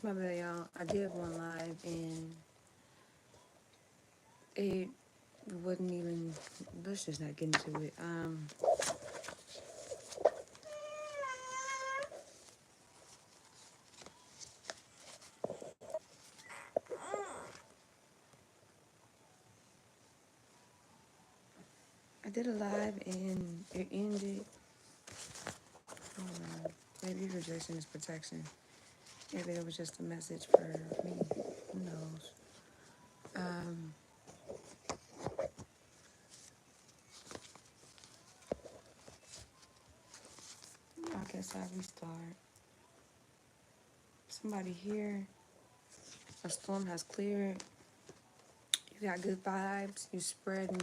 My bad, y'all. I did one live and it wasn't even. Let's just not get into it. I did a live and it ended. I don't know. Maybe rejection is protection. Maybe it was just a message for me. Who knows? Um, I guess I restart. Somebody here. A storm has cleared. You got good vibes. You spreading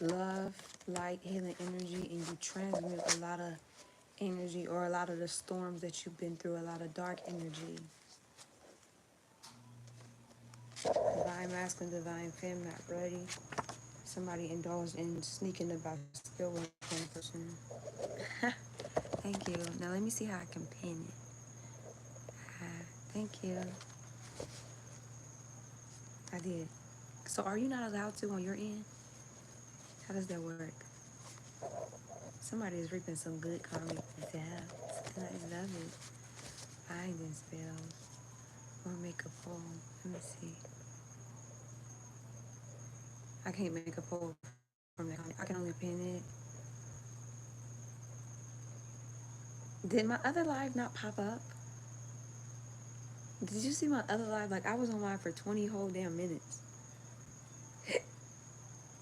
love, light, healing energy, and you transmute a lot of energy or a lot of the storms that you've been through, a lot of dark energy. Divine masculine, divine femme, not ready. Somebody indulged in sneaking about still work on a person. Thank you. Now let me see how I can pin it. Thank you. I did. So are you not allowed to on your end? How does that work? Somebody is reaping some good karmic depths, and I love it. Finding spells or make a poem. Let me see. I can't make a poem from that comment. I can only pin it. Did my other live not pop up? Did you see my other live? Like I was on live for 20 whole damn minutes.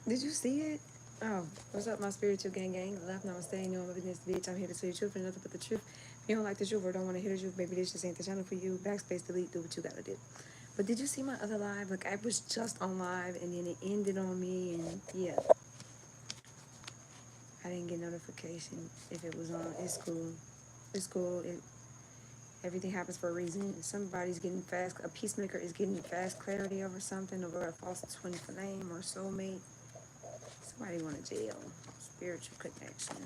Did you see it? Oh, what's up, my spiritual gang? Left namaste, no business, bitch. I'm here to tell you the truth and nothing but the truth. If you don't like the truth or don't want to hear the truth, baby, this just ain't the channel for you. Backspace, delete, do what you gotta do. But did you see my other live? Like I was just on live and then it ended on me and yeah. I didn't get notification if it was on. It's cool. It's cool. Everything happens for a reason. Somebody's getting fast. A peacemaker is getting fast clarity over something, over a false twin flame or soulmate. Somebody going to jail. Spiritual connection.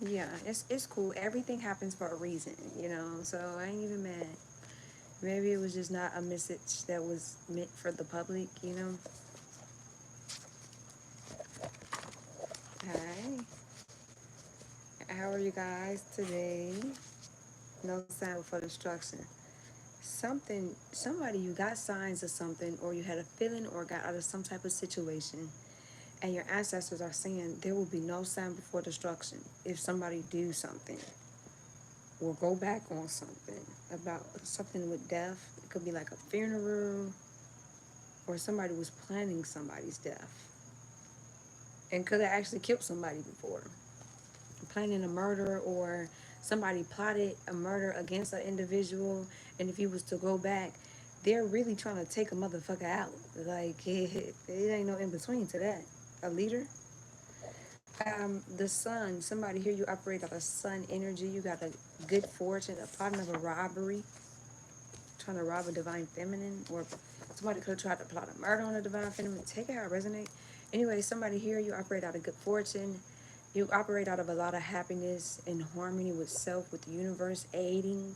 Yeah, it's cool. Everything happens for a reason, you know. So I ain't even mad. Maybe it was just not a message that was meant for the public, you know. Hi, how are you guys today? No sign before destruction. Somebody, you got signs of something, or you had a feeling, or got out of some type of situation, and your ancestors are saying there will be no sign before destruction if somebody do something or go back on something about something with death. It could be like a funeral, or somebody was planning somebody's death and could have actually killed somebody before, planning a murder, or somebody plotted a murder against an individual, and if you was to go back, they're really trying to take a motherfucker out. Like it ain't no in between to that. A leader. The sun. Somebody here, you operate out of sun energy. You got a good fortune, a plotting of a robbery, trying to rob a divine feminine, or somebody could have tried to plot a murder on a divine feminine. Take it how it resonate. Anyway, somebody here, you operate out of good fortune. You operate out of a lot of happiness and harmony with self, with the universe, aiding.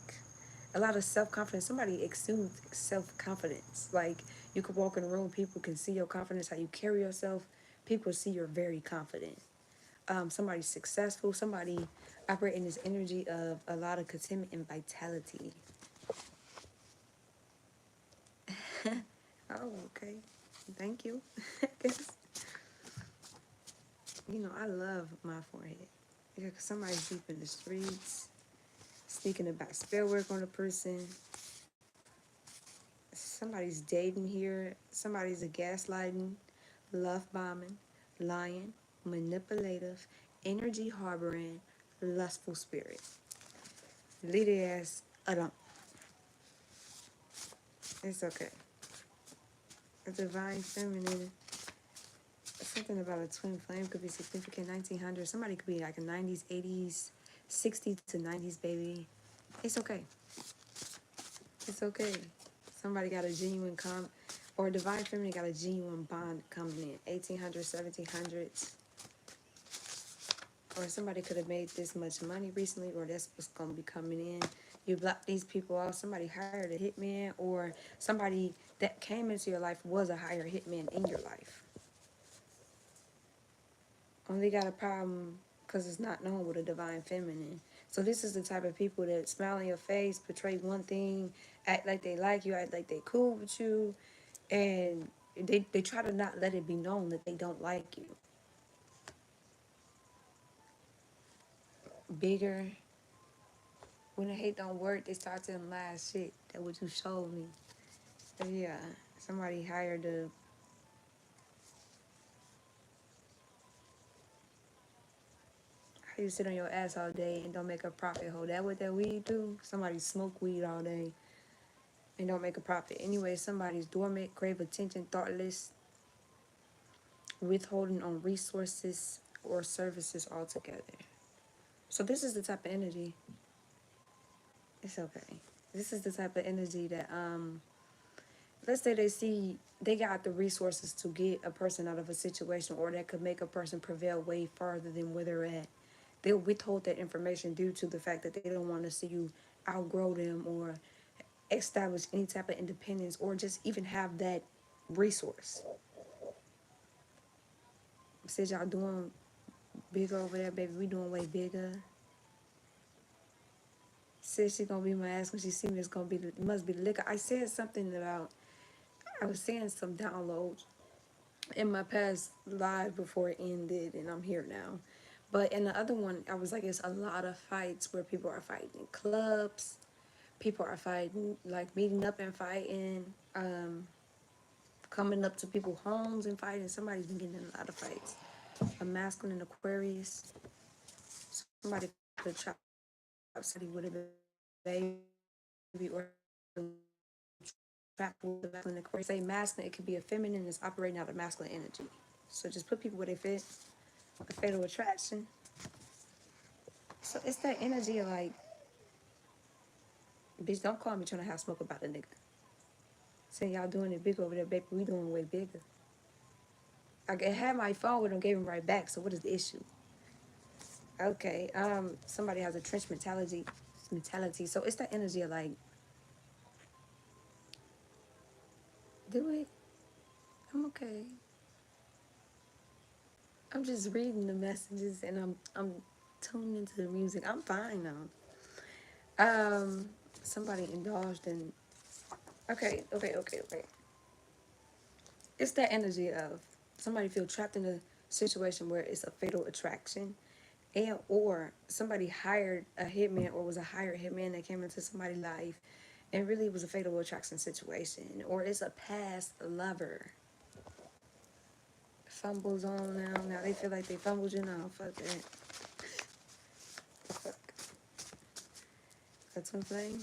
A lot of self-confidence. Somebody exudes self-confidence. Like you could walk in a room, people can see your confidence, how you carry yourself. People see you're very confident. Somebody's successful. Somebody operating this energy of a lot of contentment and vitality. Oh, okay. Thank you. You know, I love my forehead. Yeah, 'cause somebody's deep in the streets, speaking about spell work on a person. Somebody's dating here. Somebody's a gaslighting, love bombing, lying, manipulative, energy harboring, lustful spirit. Lead their ass alone. It's okay. A divine feminine. Something about a twin flame could be significant. 1900. Somebody could be like a 90s, 80s, 60s to 90s baby. It's okay. It's okay. Somebody got a genuine or divine feminine got a genuine bond coming in. 1800s, 1700s. Or somebody could have made this much money recently, or that's what's going to be coming in. You block these people off. Somebody hired a hitman, or somebody that came into your life was a hired hitman in your life. Only got a problem because it's not known with a divine feminine. So this is the type of people that smile in your face, portray one thing, act like you, act like they cool with you, and they try to not let it be known that they don't like you. Bigger. When the hate don't work, they start telling lies. Shit, that what you showed me. But yeah, somebody hired to. How you sit on your ass all day and don't make a profit? Hold that what that weed do? Somebody smoke weed all day and don't make a profit. Anyway, somebody's dormant, crave attention, thoughtless, withholding on resources or services altogether. So this is the type of energy. It's okay. This is the type of energy that let's say they see they got the resources to get a person out of a situation, or that could make a person prevail way farther than where they're at. They'll withhold that information due to the fact that they don't want to see you outgrow them or establish any type of independence or just even have that resource. Said y'all doing bigger over there, baby. We doing way bigger. Said she gonna be my ass when she see me. It's gonna be it must be the liquor. I said something about I was saying some downloads in my past live before it ended, and I'm here now. But in the other one, I was like, it's a lot of fights where people are fighting in clubs. People are fighting, like meeting up and fighting, coming up to people's homes and fighting. Somebody's been getting in a lot of fights. A masculine Aquarius. Somebody could have chopped somebody with a baby or trapped with a masculine Aquarius. Say masculine, it could be a feminine that's operating out of masculine energy. So just put people where they fit. A fatal attraction. So it's that energy of like, bitch, don't call me trying to have smoke about a nigga. Saying y'all doing it big over there, baby. We doing way bigger. I had my phone with him, gave him right back. So what is the issue? Okay. Somebody has a trench mentality. So it's that energy of like, do it. I'm okay. I'm just reading the messages and I'm tuning into the music. I'm fine now. Somebody indulged in. Okay. It's that energy of somebody feel trapped in a situation where it's a fatal attraction, and or somebody hired a hitman or was a hired hitman that came into somebody's life and really was a fatal attraction situation, or it's a past lover. Fumbles on now they feel like they fumbled you now. Fuck that. Fuck. That's one thing.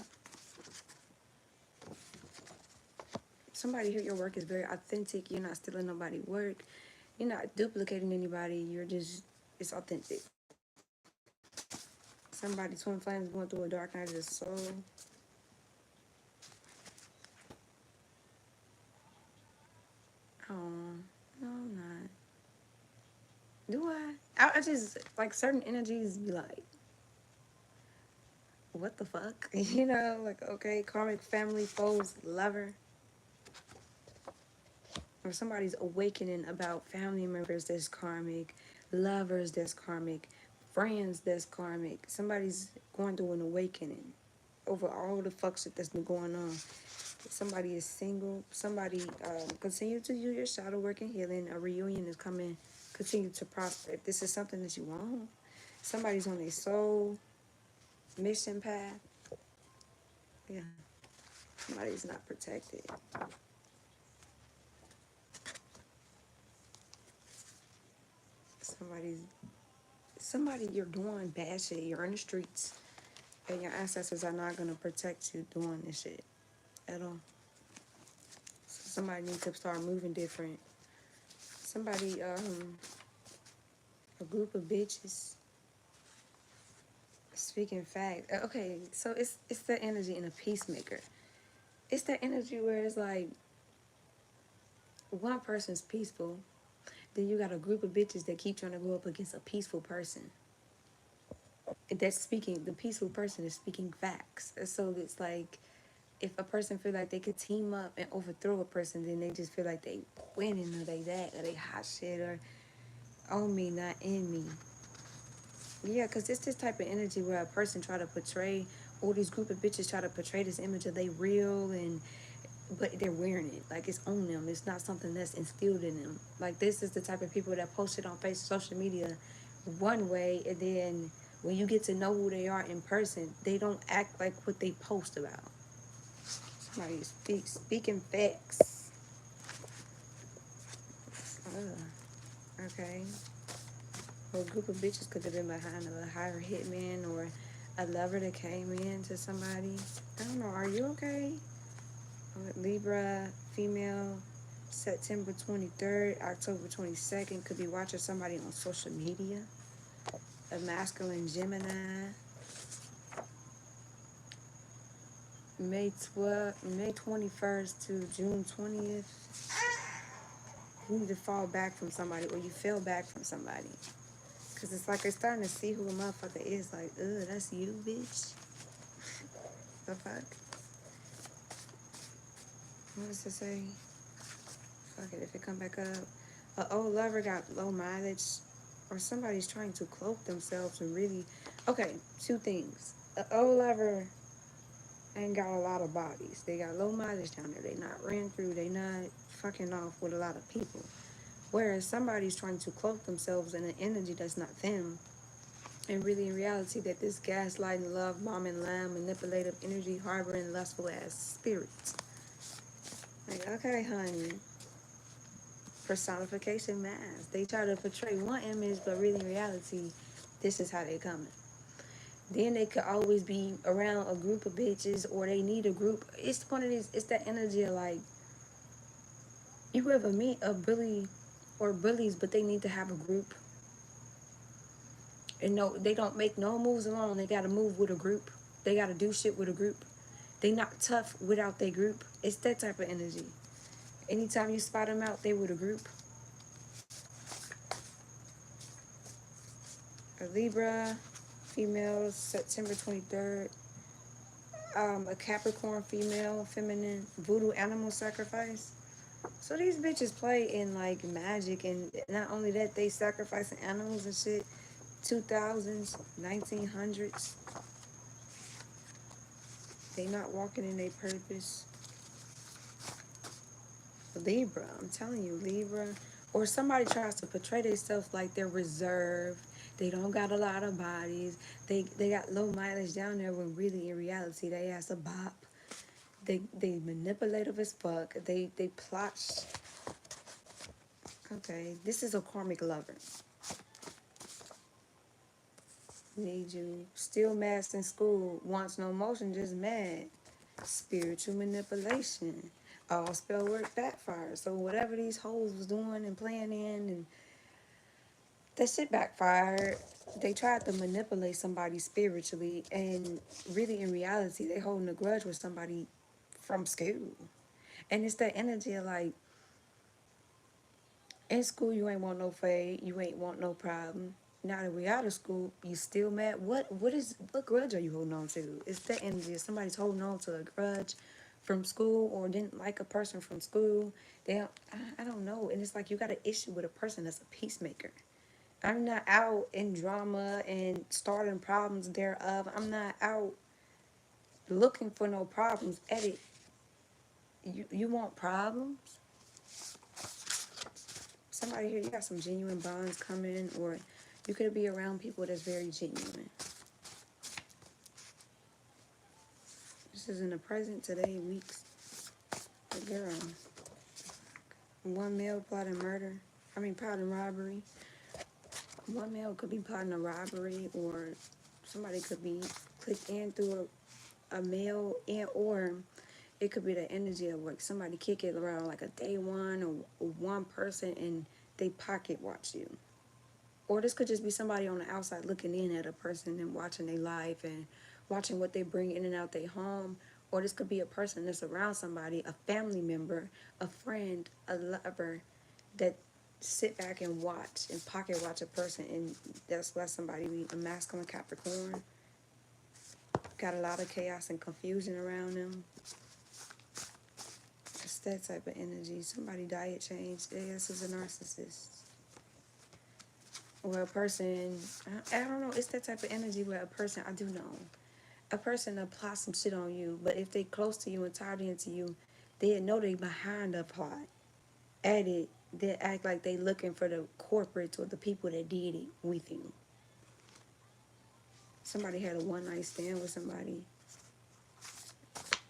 Somebody here, your work is very authentic. You're not stealing nobody's work. You're not duplicating anybody. You're just, it's authentic. Somebody, twin flames going through a dark night of the soul. Oh, no, I'm not. Do I just, like, certain energies be like, what the fuck? You know, like, okay, karmic family, foes, lover. Or somebody's awakening about family members that's karmic, lovers that's karmic, friends that's karmic. Somebody's going through an awakening over all the fuck shit that's been going on. Somebody is single. Somebody continue to do your shadow work and healing. A reunion is coming. Continue to prosper. If this is something that you want, somebody's on a soul mission path. Yeah, somebody's not protected. Somebody's somebody you're doing bad shit. You're in the streets, and your ancestors are not gonna protect you doing this shit at all. So somebody needs to start moving different. Somebody, a group of bitches speaking fact. Okay, so it's the energy in a peacemaker. It's the energy where it's like one person's peaceful, then you got a group of bitches that keep trying to go up against a peaceful person. That's speaking, the peaceful person is speaking facts. So it's like, if a person feel like they could team up and overthrow a person, then they just feel like they winning, or they that, or they hot shit, or on me, not in me. Yeah, because it's this type of energy where a person try to portray, or these group of bitches try to portray this image of they real, and but they're wearing it like it's on them. It's not something that's instilled in them. Like, this is the type of people that post it on social media one way, and then when you get to know who they are in person, they don't act like what they post about. Somebody speaking facts. Okay. Or a group of bitches could have been behind a higher hitman, or a lover that came in to somebody. I don't know. Are you okay? Libra, female, September 23rd, October 22nd, could be watching somebody on social media. A masculine Gemini, May 21st to June 20th. You need to fall back from somebody, or you fell back from somebody. Because it's like they're starting to see who a motherfucker is. Like, ugh, that's you, bitch. The fuck? What does it say? Fuck it, if it come back up. A old lover got low mileage, or somebody's trying to cloak themselves and really. Okay, two things. A old lover ain't got a lot of bodies. They got low mileage down there. They not ran through. They not fucking off with a lot of people. Whereas somebody's trying to cloak themselves in an energy that's not them. And really, in reality, that this gaslighting, love, bombing, lamb, manipulative energy, harboring lustful ass spirits. Like, okay, honey. Personification mask. They try to portray one image, but really, in reality, this is how they coming. Then they could always be around a group of bitches, or they need a group. It's one of these. It's that energy of like, you ever meet a bully or bullies, but they need to have a group. And no, they don't make no moves alone. They gotta move with a group. They gotta do shit with a group. They not tough without their group. It's that type of energy. Anytime you spot them out, they with a group. A Libra, female, September 23rd. A Capricorn female, feminine, voodoo animal sacrifice. So these bitches play in like magic, and not only that, they sacrificing animals and shit. 2000s, 1900s. They not walking in their purpose. Libra, I'm telling you, Libra. Or somebody tries to portray themselves like they're reserved. They don't got a lot of bodies. They got low mileage down there, when really, in reality, they ass a bop. They manipulative as fuck. They plot. Okay, this is a karmic lover. Need you. Still masked in school. Wants no motion, just mad. Spiritual manipulation. All spell work backfired. So whatever these hoes was doing and planning, and that shit backfired. They tried to manipulate somebody spiritually, and really, in reality, they holding a grudge with somebody from school. And it's that energy of like, in school, you ain't want no fade. You ain't want no problem. Now that we out of school, you still mad. What grudge are you holding on to? It's that energy. If somebody's holding on to a grudge from school, or didn't like a person from school, I don't know. And it's like, you got an issue with a person that's a peacemaker. I'm not out in drama and starting problems thereof. I'm not out looking for no problems. Edit. You want problems? Somebody here, you got some genuine bonds coming, or you could be around people that's very genuine. This is in the present, today, weeks. A girl. One male plotting murder. Plotting robbery. One male could be plotting a robbery, or somebody could be clicked in through a male, and or it could be the energy of like somebody kick it around like a day one, or one person, and they pocket watch you. Or this could just be somebody on the outside looking in at a person and watching their life and watching what they bring in and out their home. Or this could be a person that's around somebody, a family member, a friend, a lover, that sit back and watch and pocket watch a person, and that's why somebody be a masculine Capricorn. Got a lot of chaos and confusion around them. It's that type of energy. Somebody diet change. Yes, is a narcissist. Or a person, I don't know, it's that type of energy where a person, I do know, a person apply some shit on you, but if they close to you and tied into you, they know they behind the plot. At it, they act like they looking for the corporates or the people that did it with you. Somebody had a one night stand with somebody.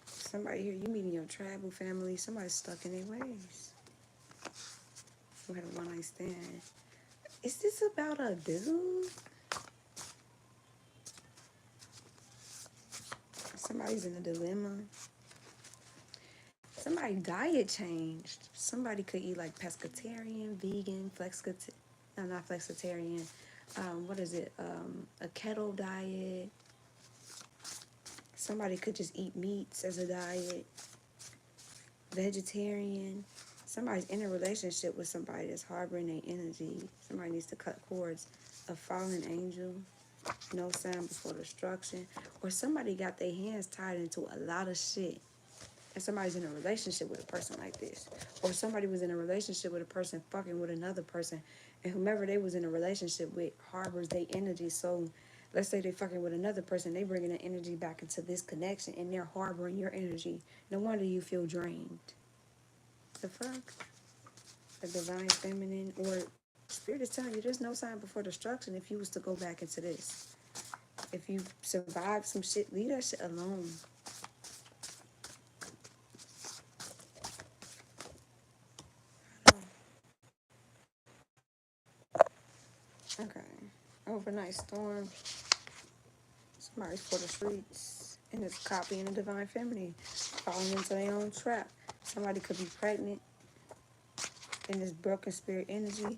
Somebody here, you meeting your tribal family, somebody's stuck in their ways. Who had a one night stand. Is this about a dude? Somebody's in a dilemma. Somebody diet changed. Somebody could eat like pescatarian, vegan, no, not flexitarian. What is it? A keto diet. Somebody could just eat meats as a diet. Vegetarian. Somebody's in a relationship with somebody that's harboring their energy. Somebody needs to cut cords. A fallen angel. No sign before destruction. Or somebody got their hands tied into a lot of shit. And somebody's in a relationship with a person like this. Or somebody was in a relationship with a person fucking with another person. And whomever they was in a relationship with harbors their energy. So let's say they fucking with another person. They bringing the energy back into this connection. And they're harboring your energy. No wonder you feel drained. The fuck? The divine feminine. Or spirit is telling you there's no sign before destruction if you was to go back into this. If you survive some shit, leave that shit alone. Okay. Overnight storm. Somebody's for the streets. And it's copying the divine feminine. Falling into their own trap. Somebody could be pregnant in this broken spirit energy.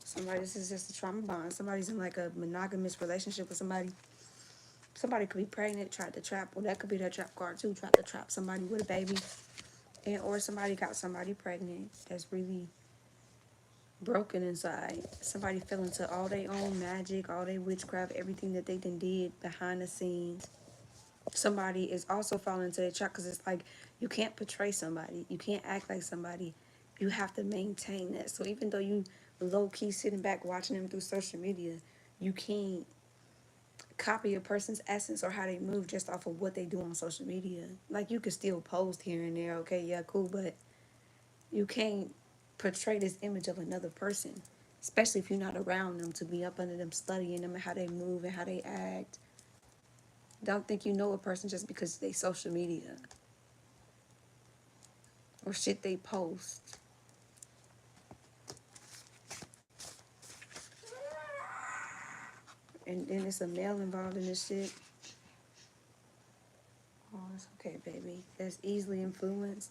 Somebody, this is just a trauma bond. Somebody's in like a monogamous relationship with somebody. Somebody could be pregnant, tried to trap. Well, that could be that trap card too. Tried to trap somebody with a baby. And or somebody got somebody pregnant that's really broken inside. Somebody fell into all their own magic, all their witchcraft, everything that they done did behind the scenes. Somebody is also falling into their trap because it's like you can't portray somebody. You can't act like somebody. You have to maintain that. So even though you low-key sitting back watching them through social media, you can't copy a person's essence or how they move just off of what they do on social media. Like you could still post here and there, okay, yeah, cool, but you can't portray this image of another person, especially if you're not around them to be up under them, studying them and how they move and how they act. Don't think you know a person just because they social media or shit they post. And then it's a male involved in this shit. Oh, it's okay, baby. That's easily influenced.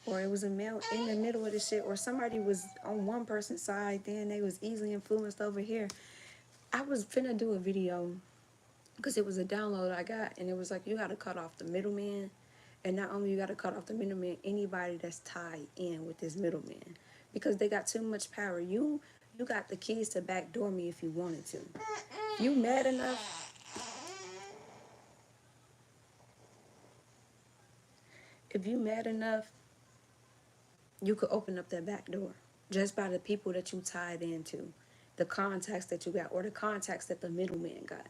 Or it was a male in the middle of the shit, or somebody was on one person's side, then they was easily influenced over here. I was finna do a video because it was a download I got, and it was like you gotta cut off the middleman, and not only you gotta cut off the middleman, anybody that's tied in with this middleman, because they got too much power. You got the keys to backdoor me if you wanted to. You mad enough? If you mad enough, you could open up that back door just by the people that you tied into, the contacts that you got, or the contacts that the middleman got.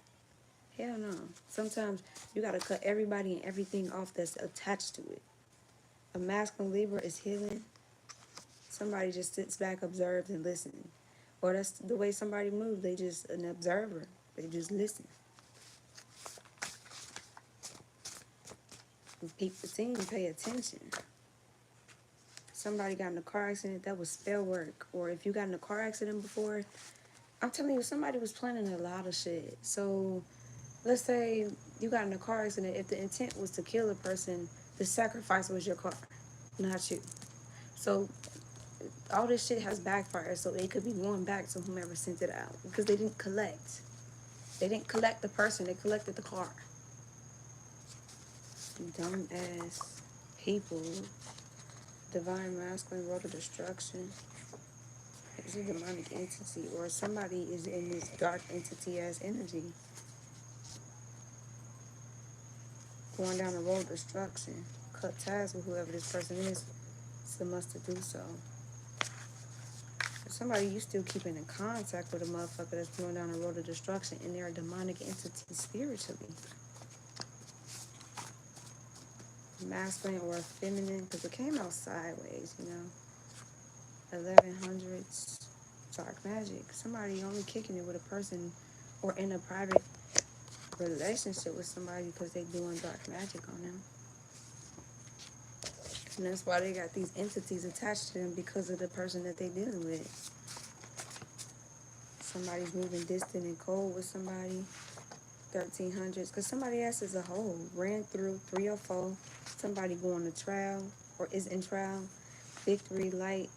Hell no. Sometimes you gotta cut everybody and everything off that's attached to it. A masculine Libra is healing. Somebody just sits back, observes, and listens. Or that's the way somebody moves. They just an observer. They just listen. And peep the scene, pay attention. Somebody got in a car accident, that was spell work. Or if you got in a car accident before, I'm telling you, somebody was planning a lot of shit. So let's say you got in a car accident. If the intent was to kill a person, the sacrifice was your car, not you. So all this shit has backfired. So it could be going back to whomever sent it out because they didn't collect. They didn't collect the person. They collected the car. Dumb ass people. Divine masculine, road of destruction. It's a demonic entity, or somebody is in this dark entity as energy, going down the road of destruction. Cut ties with whoever this person is, so must to do so. If somebody you still keeping in contact with a motherfucker that's going down the road of destruction, and they're a demonic entity spiritually, masculine or feminine, because it came out sideways, 1100s, dark magic. Somebody only kicking it with a person or in a private relationship with somebody because they doing dark magic on them. And that's why they got these entities attached to them, because of the person that they dealing with. Somebody's moving distant and cold with somebody. 1300s, because somebody else is a whole. Ran through 304. Somebody going to trial or is in trial. Victory light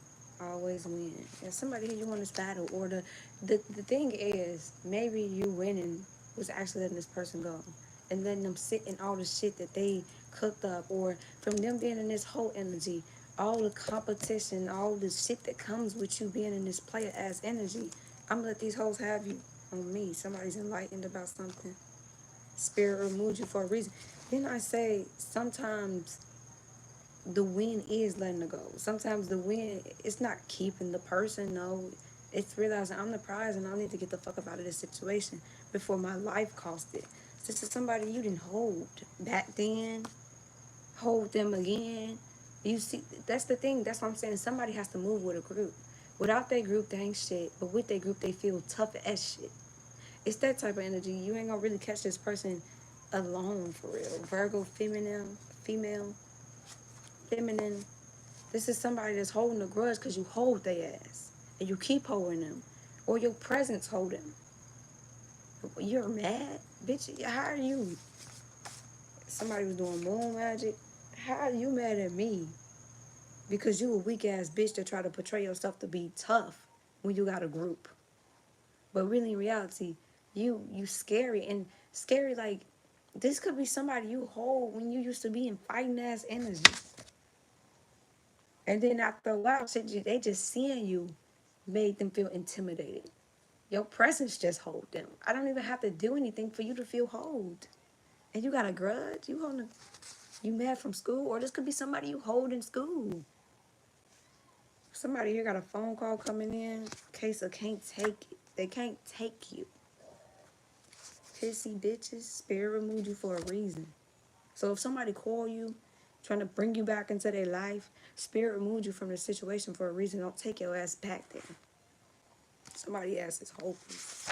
always win. And somebody here you want this battle, or the thing is, maybe you winning was actually letting this person go and letting them sit in all the shit that they cooked up, or from them being in this whole energy, all the competition, all the shit that comes with you being in this player ass energy. I'm gonna let these hoes have you on me. Somebody's enlightened about something. Spirit removed you for a reason. Then I say sometimes the win is letting it go. Sometimes the win, it's not keeping the person. No, it's realizing I'm the prize and I need to get the fuck up out of this situation before my life cost it. This is somebody you didn't hold back then. Hold them again. You see, that's the thing. That's what I'm saying. Somebody has to move with a group. Without their group, they ain't shit. But with their group, they feel tough as shit. It's that type of energy. You ain't gonna really catch this person alone for real. Virgo, female, feminine. This is somebody that's holding a grudge because you hold their ass. And you keep holding them. Or your presence hold them. You're mad? Bitch, how are you? Somebody was doing moon magic. How are you mad at me? Because you a weak ass bitch that try to portray yourself to be tough when you got a group. But really in reality, you scary, and scary like this could be somebody you hold when you used to be in fighting ass energy. And then after a while, shit, they just seeing you made them feel intimidated. Your presence just hold them. I don't even have to do anything for you to feel hold. And you got a grudge? You mad from school? Or this could be somebody you hold in school. Somebody here got a phone call coming in. Case of can't take it. They can't take you. Pissy bitches. Spirit removed you for a reason. So if somebody call you, trying to bring you back into their life, spirit removed you from the situation for a reason. Don't take your ass back there. Somebody ass is hopeless.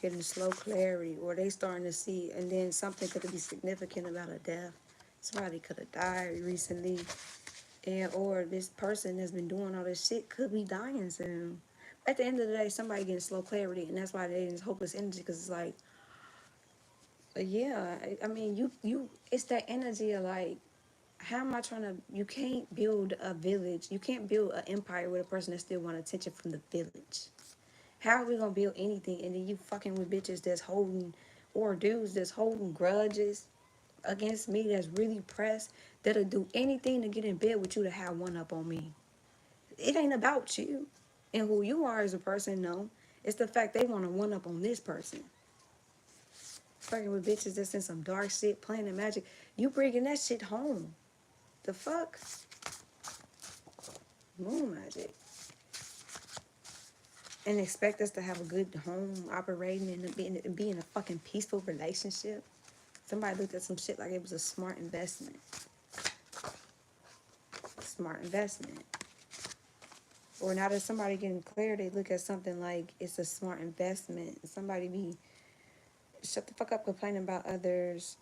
Getting slow clarity, or they starting to see, and then something could be significant about a death. Somebody could have died recently, and or this person that's been doing all this shit could be dying soon. At the end of the day, somebody getting slow clarity, and that's why they in this hopeless energy, because it's like, yeah, I mean, it's that energy of like, how am I trying to, you can't build a village, you can't build an empire with a person that still want attention from the village. How are we gonna build anything and then you fucking with bitches that's holding, or dudes that's holding grudges against me, that's really pressed, that'll do anything to get in bed with you to have one up on me. It ain't about you and who you are as a person, no. It's the fact they want to one up on this person. Fucking with bitches that's in some dark shit, playing the magic. You bringing that shit home. The fuck? Moon magic. And expect us to have a good home operating and be in a fucking peaceful relationship. Somebody looked at some shit like it was a smart investment. Smart investment. Or now that somebody getting clear, they look at something like it's a smart investment. Somebody be shut the fuck up complaining about others.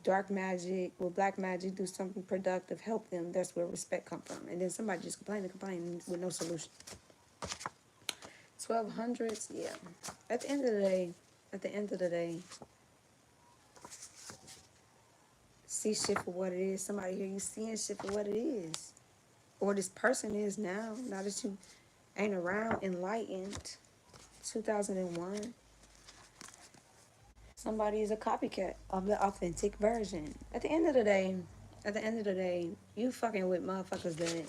Dark magic or black magic, do something productive, help them. That's where respect come from. And then somebody just complain with no solution. 1200s, yeah. At the end of the day, see shit for what it is. Somebody here, you seeing shit for what it is. Or this person is now that you ain't around, enlightened. 2001. Somebody is a copycat of the authentic version. At the end of the day, you fucking with motherfuckers that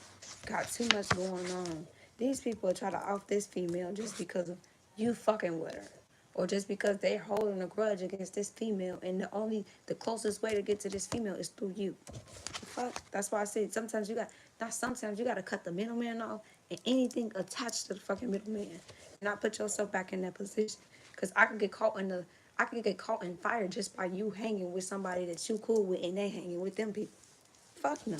got too much going on. These people try to off this female just because of you fucking with her. Or just because they're holding a grudge against this female, and the closest way to get to this female is through you. The fuck? That's why I said sometimes you got, not sometimes, you gotta cut the middleman off and anything attached to the fucking middleman. Not put yourself back in that position. Cause I could get caught in fire just by you hanging with somebody that you cool with and they hanging with them people. Fuck no.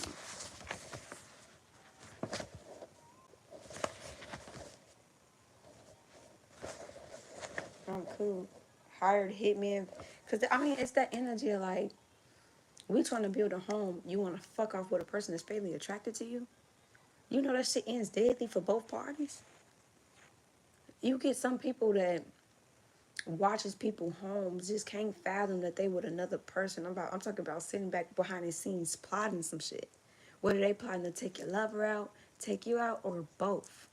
I'm cool. Hired hitman. Cause I mean it's that energy of like, we trying to build a home. You wanna fuck off with a person that's fairly attracted to you? You know that shit ends deadly for both parties. You get some people that watches people homes just can't fathom that they with another person. I'm talking about sitting back behind the scenes plotting some shit. Whether they plotting to take your lover out, take you out, or both.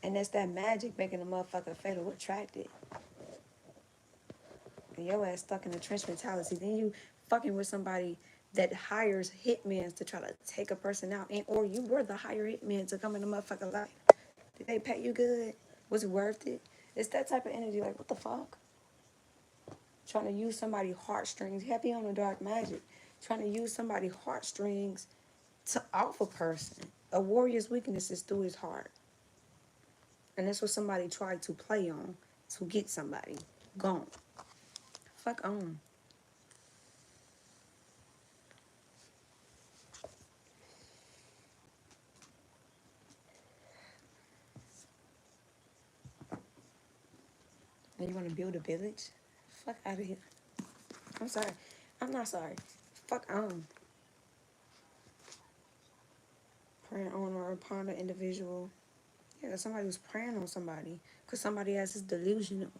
And that's that magic making a motherfucker fatal attracted. And your ass stuck in the trench mentality. Then you fucking with somebody that hires hitmen to try to take a person out. And or you were the hire hitman to come in the motherfucker life. Did they pay you good? Was it worth it? It's that type of energy like, what the fuck? Trying to use somebody's heartstrings, heavy on the dark magic. Trying to use somebody's heartstrings to off a person. A warrior's weakness is through his heart. And that's what somebody tried to play on to get somebody gone. Fuck on. And you want to build a village? Fuck out of here. I'm sorry. I'm not sorry. Fuck on. Praying on or upon an individual. Yeah, somebody was praying on somebody. Because somebody else is delusional.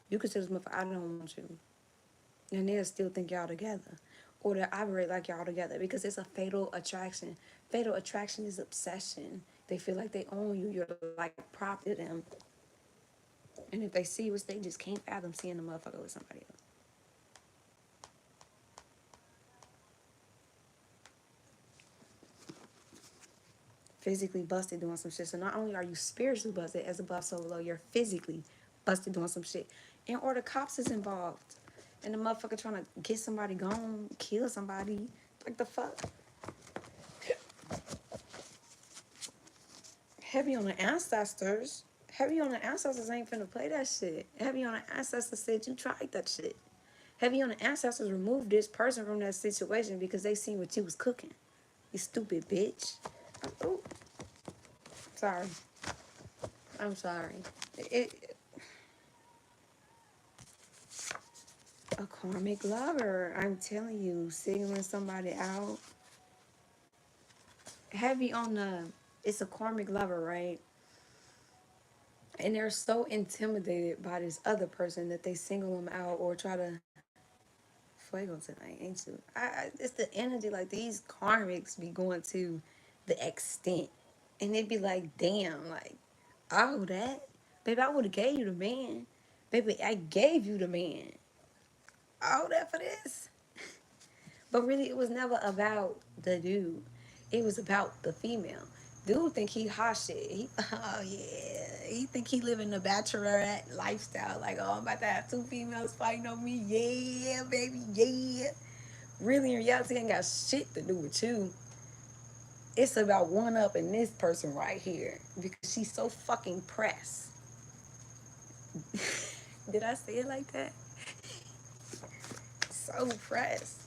You could tell this motherfucker, I don't want you. And they'll still think y'all together. Or they'll operate like y'all together. Because it's a fatal attraction. Fatal attraction is obsession. They feel like they own you. You're like property to them. And if they see us, they just can't fathom seeing the motherfucker with somebody else. Physically busted doing some shit. So not only are you spiritually busted as a buff solo, you're physically busted doing some shit. And or the cops is involved. And the motherfucker trying to get somebody gone, kill somebody. Like the fuck? Heavy on the ancestors. Heavy on the ancestors ain't finna play that shit. Heavy on the ancestors said you tried that shit. Heavy on the ancestors removed this person from that situation because they seen what you was cooking. You stupid bitch. Oh, sorry. I'm sorry. It a karmic lover. I'm telling you, signaling somebody out. Heavy on the, it's a karmic lover, right? And they're so intimidated by this other person that they single them out or try to fuego tonight, ain't you? It's the energy like these karmics be going to the extent, and they'd be like, damn, like all that, baby, I would have gave you the man, baby, I gave you the man, all that for this. But really, it was never about the dude. It was about the female. Dude think he hot shit. He, oh yeah. He think he living the bachelorette lifestyle. Like, oh, I'm about to have two females fighting on me. Yeah, baby, yeah. Really, in reality, ain't got shit to do with you. It's about one up in this person right here because she's so fucking pressed. Did I say it like that? So pressed.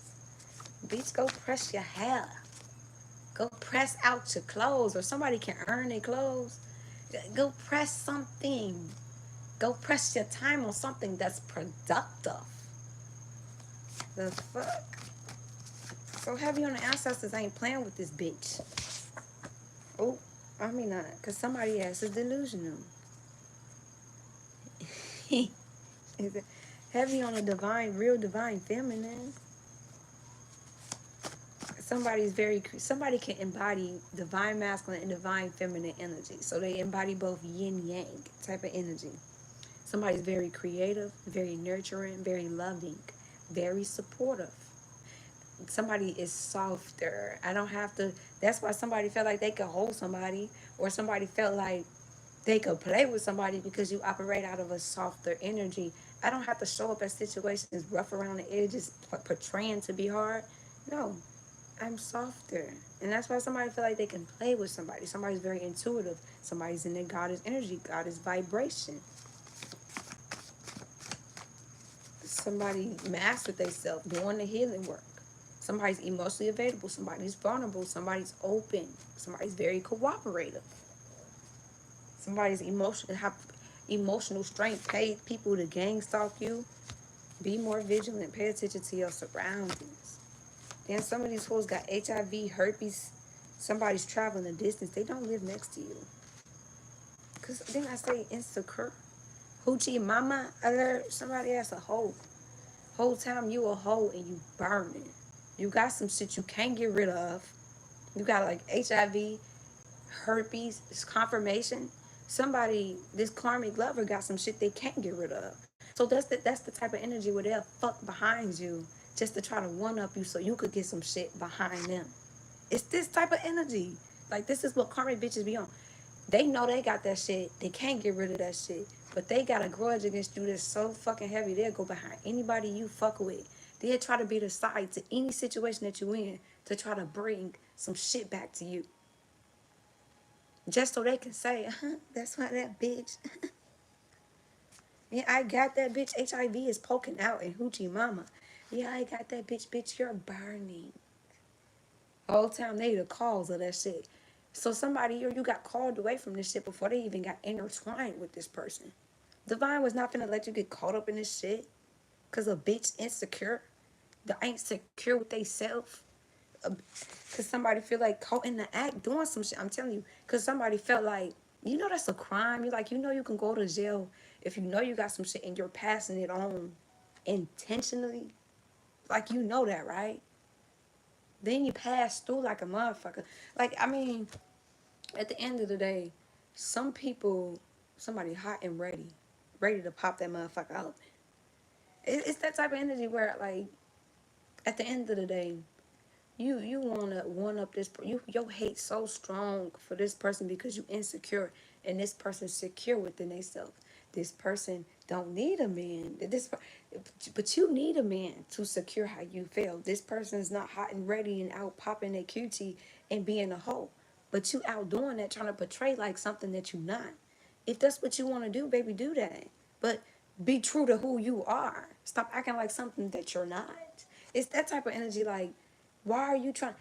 Bitch, go press your hair. Go press out your clothes, or somebody can earn their clothes. Go press something. Go press your time on something that's productive. The fuck? So heavy on the ancestors ain't playing with this bitch. Oh, I mean not, cause somebody else is delusional. Is it heavy on the divine, real divine feminine? Somebody can embody divine masculine and divine feminine energy. So they embody both yin yang type of energy. Somebody's very creative, very nurturing, very loving, very supportive. somebody is softer. I don't have to. That's why somebody felt like they could hold somebody, or somebody felt like they could play with somebody because you operate out of a softer energy. I don't have to show up at situations rough around the edges, portraying to be hard. No, I'm softer. And that's why somebody feel like they can play with somebody. Somebody's very intuitive. Somebody's in their goddess energy, goddess vibration. Somebody mastered themselves doing the healing work. Somebody's emotionally available. Somebody's vulnerable. Somebody's open. Somebody's very cooperative. Somebody's have emotional strength. Pay people to gang stalk you. Be more vigilant. Pay attention to your surroundings. Then some of these fools got HIV, herpes. Somebody's traveling a distance. They don't live next to you. Because then I say insecure. Hoochie mama alert. Somebody has a hoe. Whole time you a hoe and you burning. You got some shit you can't get rid of. You got like HIV, herpes, it's confirmation. Somebody, this karmic lover got some shit they can't get rid of. So that's the type of energy where they'll fuck behind you just to try to one up you so you could get some shit behind them. It's this type of energy. Like this is what karmic bitches be on. They know they got that shit. They can't get rid of that shit. But they got a grudge against you that's so fucking heavy. They'll go behind anybody you fuck with. They'll try to be the side to any situation that you in to try to bring some shit back to you. Just so they can say, that's why that bitch. Yeah, I got that bitch. HIV is poking out in Hoochie Mama. Yeah, I got that bitch. Bitch, you're burning. Whole time they the cause of that shit. So somebody or you got called away from this shit before they even got intertwined with this person. Divine was not gonna let you get caught up in this shit. Cause a bitch insecure. They ain't secure with they self. Cause somebody feel like caught in the act doing some shit. I'm telling you. Cause somebody felt like, you know that's a crime. You're like, you know you can go to jail if you know you got some shit and you're passing it on intentionally. Like you know that, right? Then you pass through like a motherfucker. Like, I mean, at the end of the day, some people, somebody hot and ready to pop that motherfucker out. It's that type of energy where, like, at the end of the day, you wanna one up this your hate so strong for this person because you insecure and this person's secure within themselves. This person don't need a man. But you need a man to secure how you feel. This person is not hot and ready and out popping their cutie and being a hoe. But you out doing that, trying to portray like something that you not. If that's what you want to do, baby, do that. But be true to who you are. Stop acting like something that you're not. It's that type of energy. Like, why are you trying?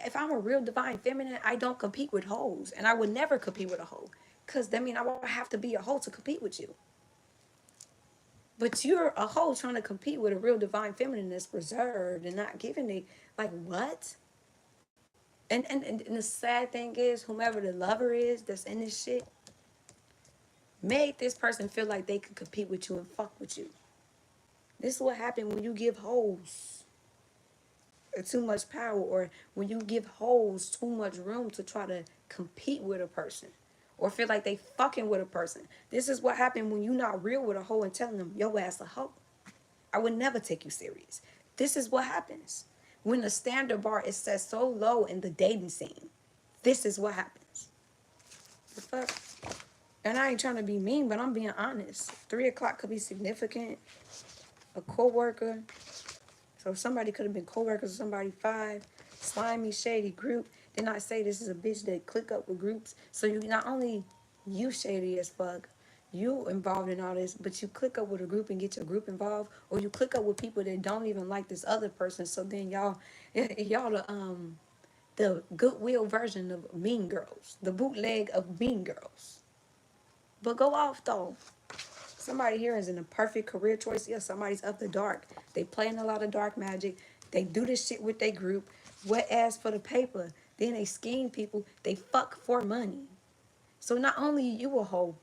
If I'm a real divine feminine, I don't compete with hoes, and I would never compete with a hoe, cause that mean I would have to be a hoe to compete with you. But you're a hoe trying to compete with a real divine feminine that's reserved and not giving it. Like what? And the sad thing is, whomever the lover is that's in this shit made this person feel like they could compete with you and fuck with you. This is what happened when you give hoes too much power, or when you give hoes too much room to try to compete with a person or feel like they fucking with a person. This is what happened when you not real with a hoe and telling them yo ass a hoe. I would never take you serious. This is what happens when the standard bar is set so low in the dating scene. This is what happens. The fuck? And I ain't trying to be mean, but I'm being honest. 3 o'clock could be significant. A coworker. So somebody could have been co-workers with somebody 5. Slimy, shady group. Then I say this is a bitch that click up with groups. So you not only you shady as fuck, you involved in all this, but you click up with a group and get your group involved, or you click up with people that don't even like this other person. So then y'all the goodwill version of Mean Girls, the bootleg of Mean Girls. But go off though. Somebody here is in a perfect career choice. Yeah, somebody's of the dark. They playing a lot of dark magic. They do this shit with their group. Wet ass for the paper. Then they scheme people. They fuck for money. So not only you a hoe,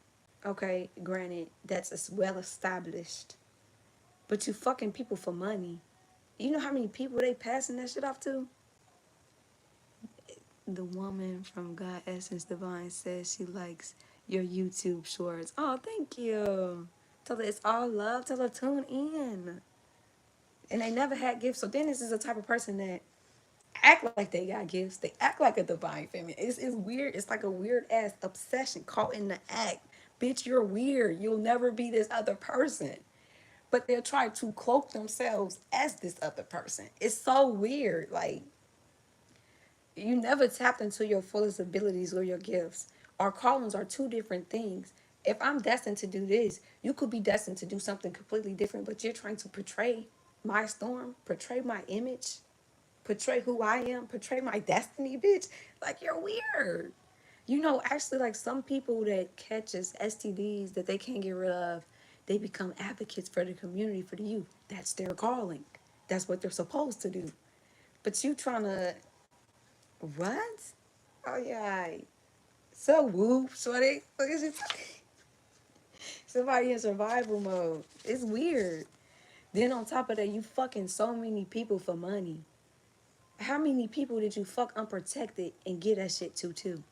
okay, granted, that's as well established, but you fucking people for money. You know how many people they passing that shit off to? The woman from God Essence Divine says she likes your YouTube shorts. Oh, thank you. Tell her it's all love. Tell her tune in. And they never had gifts. So then this is the type of person that act like they got gifts. They act like a divine feminine. It's weird. It's like a weird ass obsession caught in the act. Bitch, you're weird. You'll never be this other person. But they'll try to cloak themselves as this other person. It's so weird. Like, you never tapped into your fullest abilities or your gifts. Our callings are two different things. If I'm destined to do this, you could be destined to do something completely different, but you're trying to portray my storm, portray my image, portray who I am, portray my destiny, bitch. Like, you're weird. You know, actually, like some people that catches STDs that they can't get rid of, they become advocates for the community, for the youth. That's their calling. That's what they're supposed to do. But you trying to, what? Oh, yeah. So whoop, shorty. Look at you. Somebody in survival mode. It's weird. Then on top of that, you fucking so many people for money. How many people did you fuck unprotected and get that shit to too?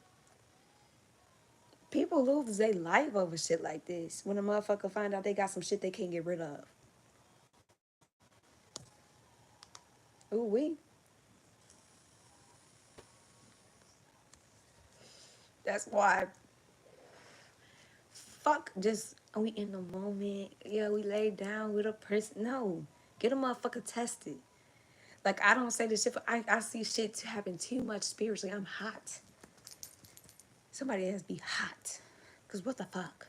People lose their life over shit like this. When a motherfucker find out they got some shit they can't get rid of. Ooh wee. That's why fuck just we in the moment. Yeah, we laid down with a person. No. Get a motherfucker tested. Like I don't say this shit for I see shit happen too much spiritually. I'm hot. Somebody has to be hot. Cause what the fuck?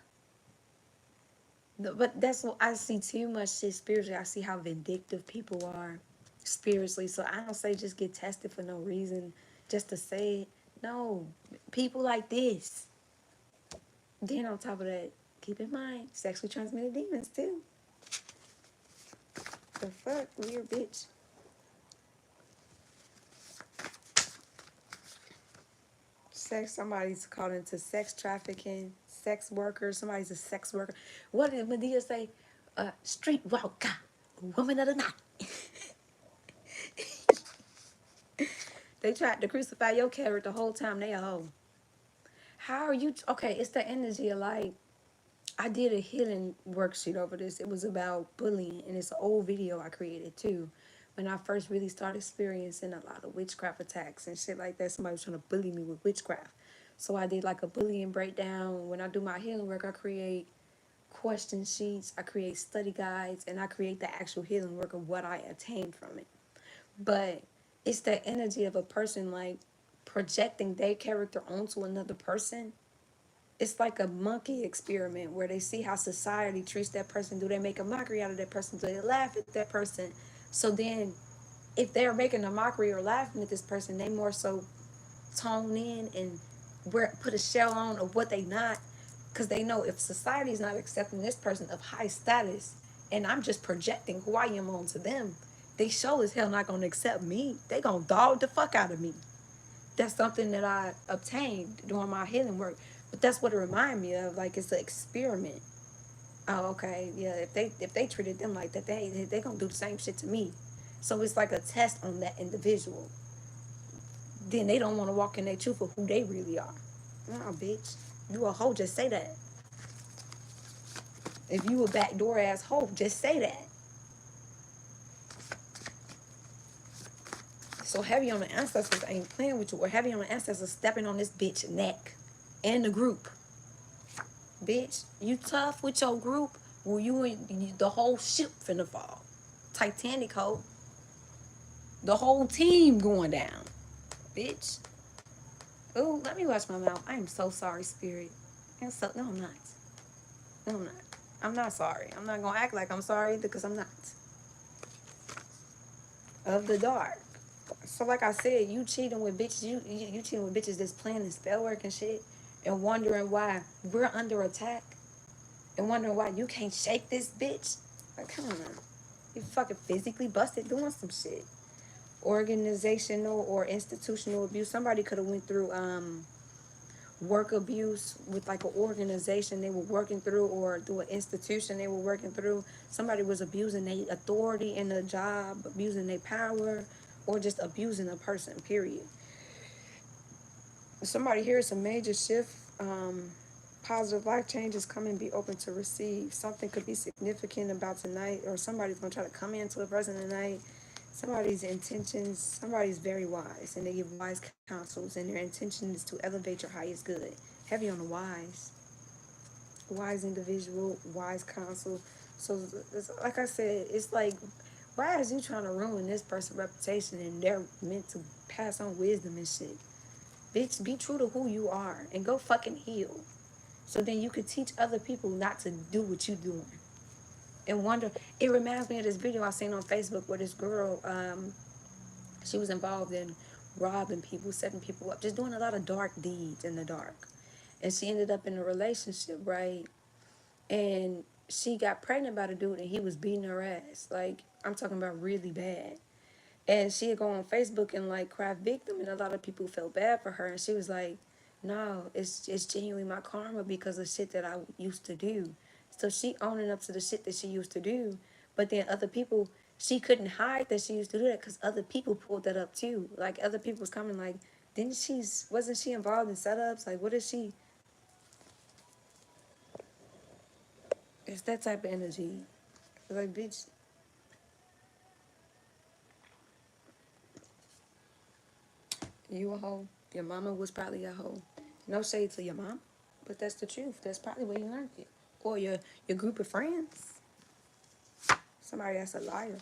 No, but that's what I see too much shit spiritually. I see how vindictive people are spiritually. So I don't say just get tested for no reason, just to say it. No, people like this. Then on top of that, keep in mind, sexually transmitted demons too. The fuck, weird bitch. Sex, somebody's caught into sex trafficking, sex worker, somebody's a sex worker. What did Medea say? Street walker, woman of the night. They tried to crucify your character the whole time they a hoe. How are you? Okay, it's the energy of like, I did a healing worksheet over this. It was about bullying, and it's an old video I created too. When I first really started experiencing a lot of witchcraft attacks and shit like that, somebody was trying to bully me with witchcraft. So I did like a bullying breakdown. When I do my healing work, I create question sheets, I create study guides, and I create the actual healing work of what I attained from it. But it's the energy of a person like projecting their character onto another person. It's like a monkey experiment where they see how society treats that person. Do they make a mockery out of that person? Do they laugh at that person? So then if they're making a mockery or laughing at this person, they more so tone in and put a shell on of what they not, because they know if society's not accepting this person of high status and I'm just projecting who I am onto them, they sure as hell not gonna accept me. They gonna dog the fuck out of me. That's something that I obtained during my healing work. But that's what it reminded me of. Like it's an experiment. Oh, okay, yeah. If they treated them like that, they gonna do the same shit to me. So it's like a test on that individual. Then they don't want to walk in their truth of who they really are. Nah, bitch. You a hoe, just say that. If you a backdoor ass hoe, just say that. So heavy on the ancestors ain't playing with you, or heavy on the ancestors stepping on this bitch neck and the group. Bitch, you tough with your group, well, the whole ship finna fall. Titanic hoe. The whole team going down. Bitch. Ooh, let me watch my mouth. I am so sorry, spirit. No, I'm not. No, I'm not. I'm not sorry. I'm not gonna act like I'm sorry because I'm not. Of the dark. So like I said, you cheating with bitches, you cheating with bitches that's planning spell work and shit, and wondering why we're under attack, and wondering why you can't shake this bitch. Like, come on, you fucking physically busted doing some shit. Organizational or institutional abuse. Somebody could have went through work abuse with like an organization they were working through, or through an institution they were working through. Somebody was abusing their authority in the job, abusing their power, or just abusing a person, period. Somebody here is a major shift, Positive life changes coming, be open to receive. Something could be significant about tonight, or somebody's going to try to come into a person tonight. Somebody's intentions, somebody's very wise, and they give wise counsels, and their intention is to elevate your highest good. Heavy on the wise. Wise individual, wise counsel. So, like I said, it's like, why is you trying to ruin this person's reputation and they're meant to pass on wisdom and shit? Bitch, be true to who you are and go fucking heal. So then you could teach other people not to do what you doing. And wonder, it reminds me of this video I seen on Facebook where this girl, she was involved in robbing people, setting people up, just doing a lot of dark deeds in the dark. And she ended up in a relationship, right? And she got pregnant by the dude and he was beating her ass. Like, I'm talking about really bad. And she'd go on Facebook and like cry victim, and a lot of people felt bad for her. And she was like, "No, it's genuinely my karma because of shit that I used to do." So she owning up to the shit that she used to do, but then other people, she couldn't hide that she used to do that because other people pulled that up too. Like other people was coming like, wasn't she involved in setups? Like what is she? It's that type of energy. Like bitch, you a hoe. Your mama was probably a hoe. No shade to your mom, but that's the truth. That's probably where you learned it. Or your group of friends. Somebody that's a liar.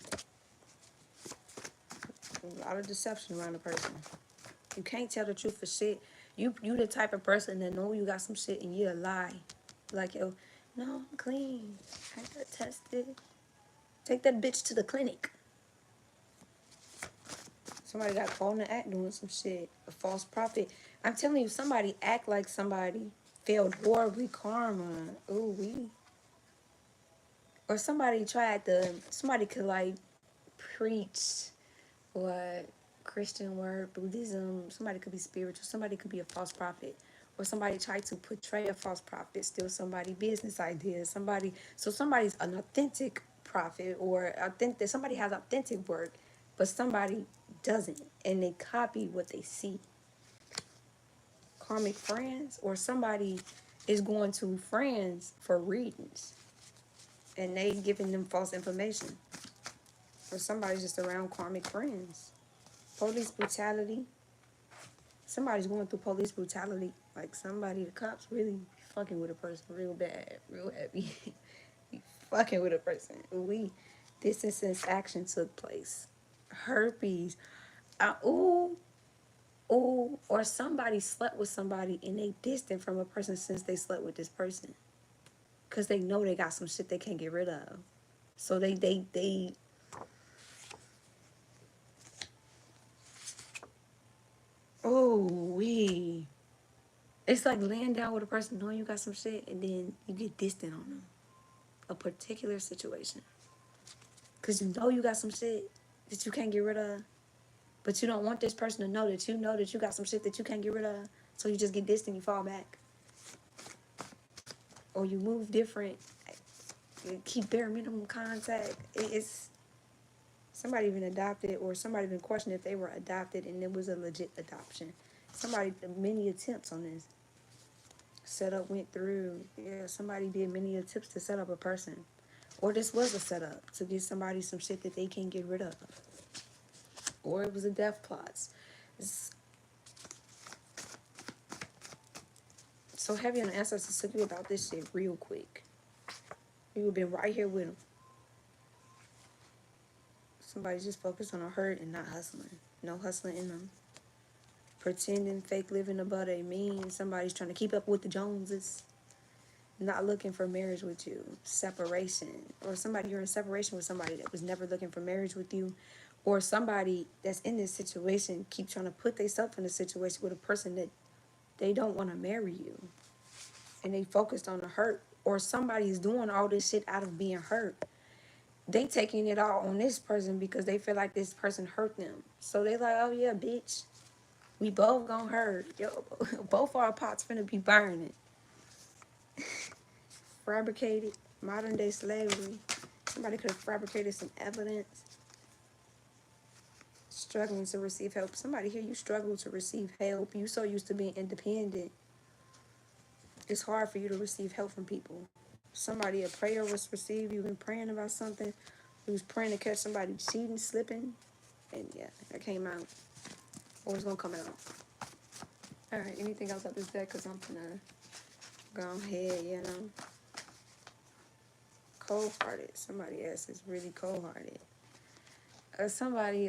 A lot of deception around a person. You can't tell the truth for shit. You the type of person that know you got some shit and you a lie. Like yo, no, I'm clean. I got tested. Take that bitch to the clinic. Somebody got caught in the act doing some shit. A false prophet. I'm telling you, somebody act like somebody failed horribly karma. Ooh wee. Or somebody could like preach or Christian word, Buddhism, somebody could be spiritual, somebody could be a false prophet. Or somebody tried to portray a false prophet, steal somebody's business ideas, somebody's an authentic prophet or authentic somebody has authentic work, but somebody doesn't and they copy what they see. Karmic friends, or somebody is going to friends for readings and they giving them false information. Or somebody's just around karmic friends. Police brutality. Somebody's going through police brutality. Like the cops really fucking with a person real bad, real heavy. Fucking with a person. Distance action took place. Herpes. Ooh, ooh. Or somebody slept with somebody and they distant from a person since they slept with this person. Because they know they got some shit they can't get rid of. So they it's like laying down with a person knowing you got some shit and then you get distant on them. A particular situation. Because you know you got some shit that you can't get rid of. But you don't want this person to know that you got some shit that you can't get rid of. So you just get distant, you fall back. Or you move different. You keep bare minimum contact. It's somebody even adopted or somebody even questioned if they were adopted and it was a legit adoption. Many attempts on this. Setup went through. Yeah, somebody did many attempts to set up a person. Or this was a setup to get somebody some shit that they can't get rid of. Or it was a death plots. So heavy on the ancestors took you about this shit real quick. You would have been right here with them. Somebody's just focused on a hurt and not hustling. No hustling in them. Pretending, fake living above their means. Somebody's trying to keep up with the Joneses. Not looking for marriage with you. Separation. Or you're in separation with somebody that was never looking for marriage with you. Or somebody that's in this situation keep trying to put themselves in a situation with a person that they don't want to marry you. And they focused on the hurt. Or somebody's doing all this shit out of being hurt. They taking it all on this person because they feel like this person hurt them. So they like, oh yeah, bitch. We both gonna hurt. Yo, both our pots finna be burning. Fabricated. Modern day slavery. Somebody could have fabricated some evidence. Struggling to receive help. Somebody here, you struggle to receive help. You so used to being independent. It's hard for you to receive help from people. Somebody, a prayer was received, you've been praying about something, you was praying to catch somebody cheating, slipping, and yeah, that came out. Or it's gonna come out. Alright, anything else after that? Because I'm gonna go ahead, you know. Cold-hearted. Somebody else is really cold-hearted. Somebody,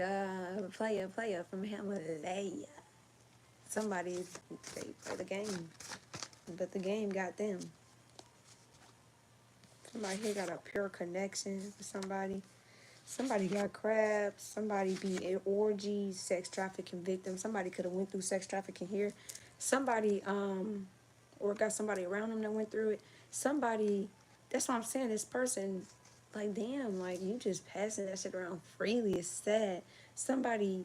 player from Himalaya. Somebody, they play the game, but the game got them. Somebody here got a pure connection with somebody. Somebody got crabs. Somebody be in orgies, sex trafficking victims. Somebody could have went through sex trafficking here. Somebody, or got somebody around them that went through it. Somebody, that's what I'm saying. This person, like, damn, like, you just passing that shit around freely. It's sad. Somebody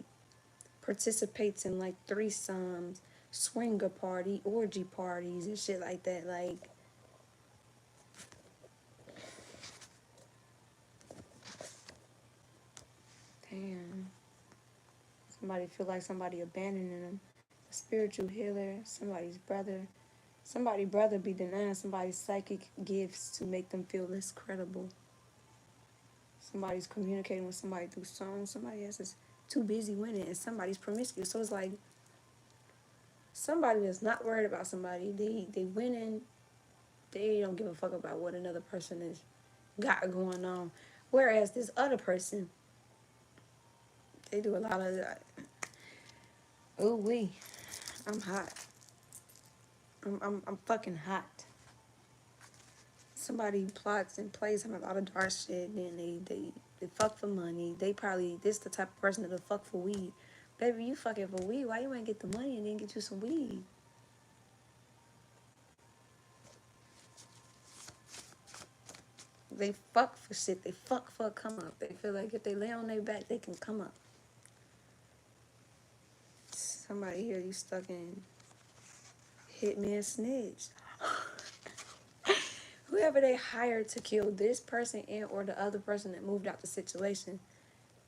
participates in, like, threesomes, swinger party, orgy parties, and shit like that. Like, damn. Somebody feel like somebody abandoning them. A spiritual healer, somebody's brother. Somebody's brother be denying somebody's psychic gifts to make them feel less credible. Somebody's communicating with somebody through songs. Somebody else is too busy winning, and somebody's promiscuous. So it's like somebody that's not worried about somebody. They winning. They don't give a fuck about what another person is got going on. Whereas this other person, they do a lot of that. Ooh wee, I'm hot. I'm fucking hot. Somebody plots and plays on a lot of dark shit, and they fuck for money. They probably this the type of person that'll fuck for weed. Baby, you fucking for weed. Why you ain't get the money and then get you some weed? They fuck for shit. They fuck for a come up. They feel like if they lay on their back, they can come up. Somebody here, you stuck in hitman snitch. Whoever they hired to kill this person and or the other person that moved out the situation,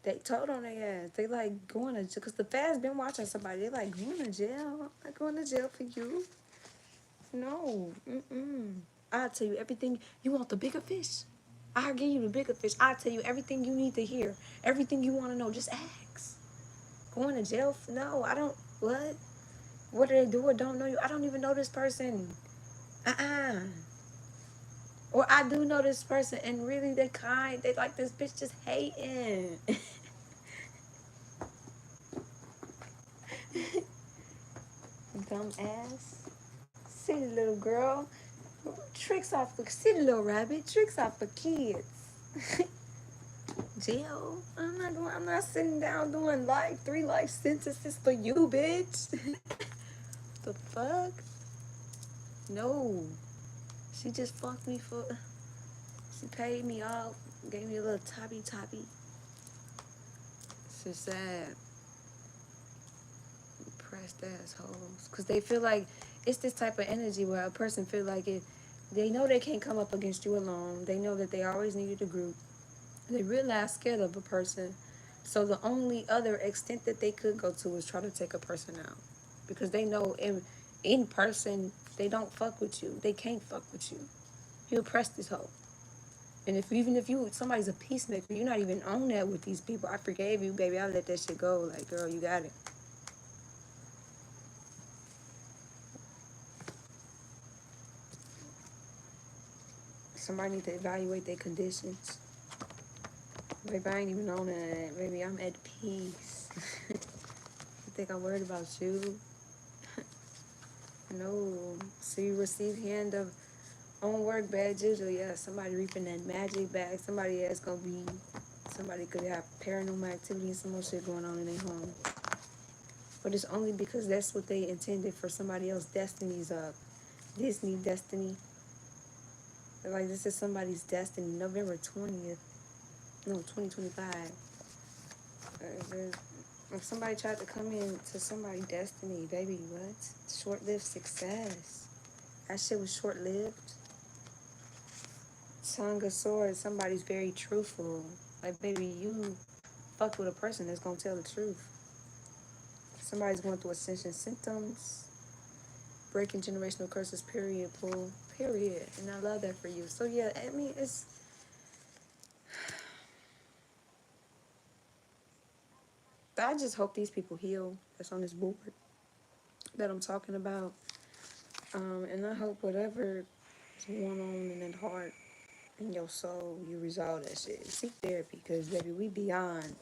they told on their ass. They like going to jail because the feds been watching somebody. They like going to jail. I'm not going to jail for you. No. I'll tell you everything. You want the bigger fish? I'll give you the bigger fish. I'll tell you everything you need to hear. Everything you want to know. Just ask. Going to jail? No, I don't. What? What do they do or don't know you? I don't even know this person. Or I do know this person and really they kind. They like this bitch just hating. Dumb ass. Silly little girl. Tricks off for silly little rabbit. Tricks off for kids. Jail. I'm not sitting down doing like 3 life sentences for you, bitch. The fuck? No. She just fucked me for she paid me off, gave me a little toppy. It's just sad. Depressed assholes. Cause they feel like it's this type of energy where a person feel like if they know they can't come up against you alone. They know that they always needed a group. They realize scared of a person. So the only other extent that they could go to is try to take a person out. Because they know in person they don't fuck with you. They can't fuck with you. You oppress this hoe. And even if you somebody's a peacemaker, you're not even on that with these people. I forgave you, baby. I let that shit go. Like, girl, you got it. Somebody need to evaluate their conditions. Baby, I ain't even on that. Baby, I'm at peace. You think I'm worried about you? No. So you receive hand of on work badge usually, yeah, somebody reaping that magic bag. Somebody that's gonna be somebody could have paranormal activity and some more shit going on in their home. But it's only because that's what they intended for somebody else's destiny's Disney destiny. Like this is somebody's destiny. November 20th. No, 2025. If somebody tried to come in to somebody's destiny, baby, what? Short-lived success. That shit was short-lived. Tongue of Swords, somebody's very truthful. Like, baby, you fuck with a person that's gonna tell the truth. Somebody's going through ascension symptoms. breaking generational curses, period, Pooh. Period. And I love that for you. So yeah, I mean it's I just hope these people heal that's on this board that I'm talking about. And I hope whatever is going on in that heart, in your soul, you resolve that shit. Seek therapy, because baby, we beyond.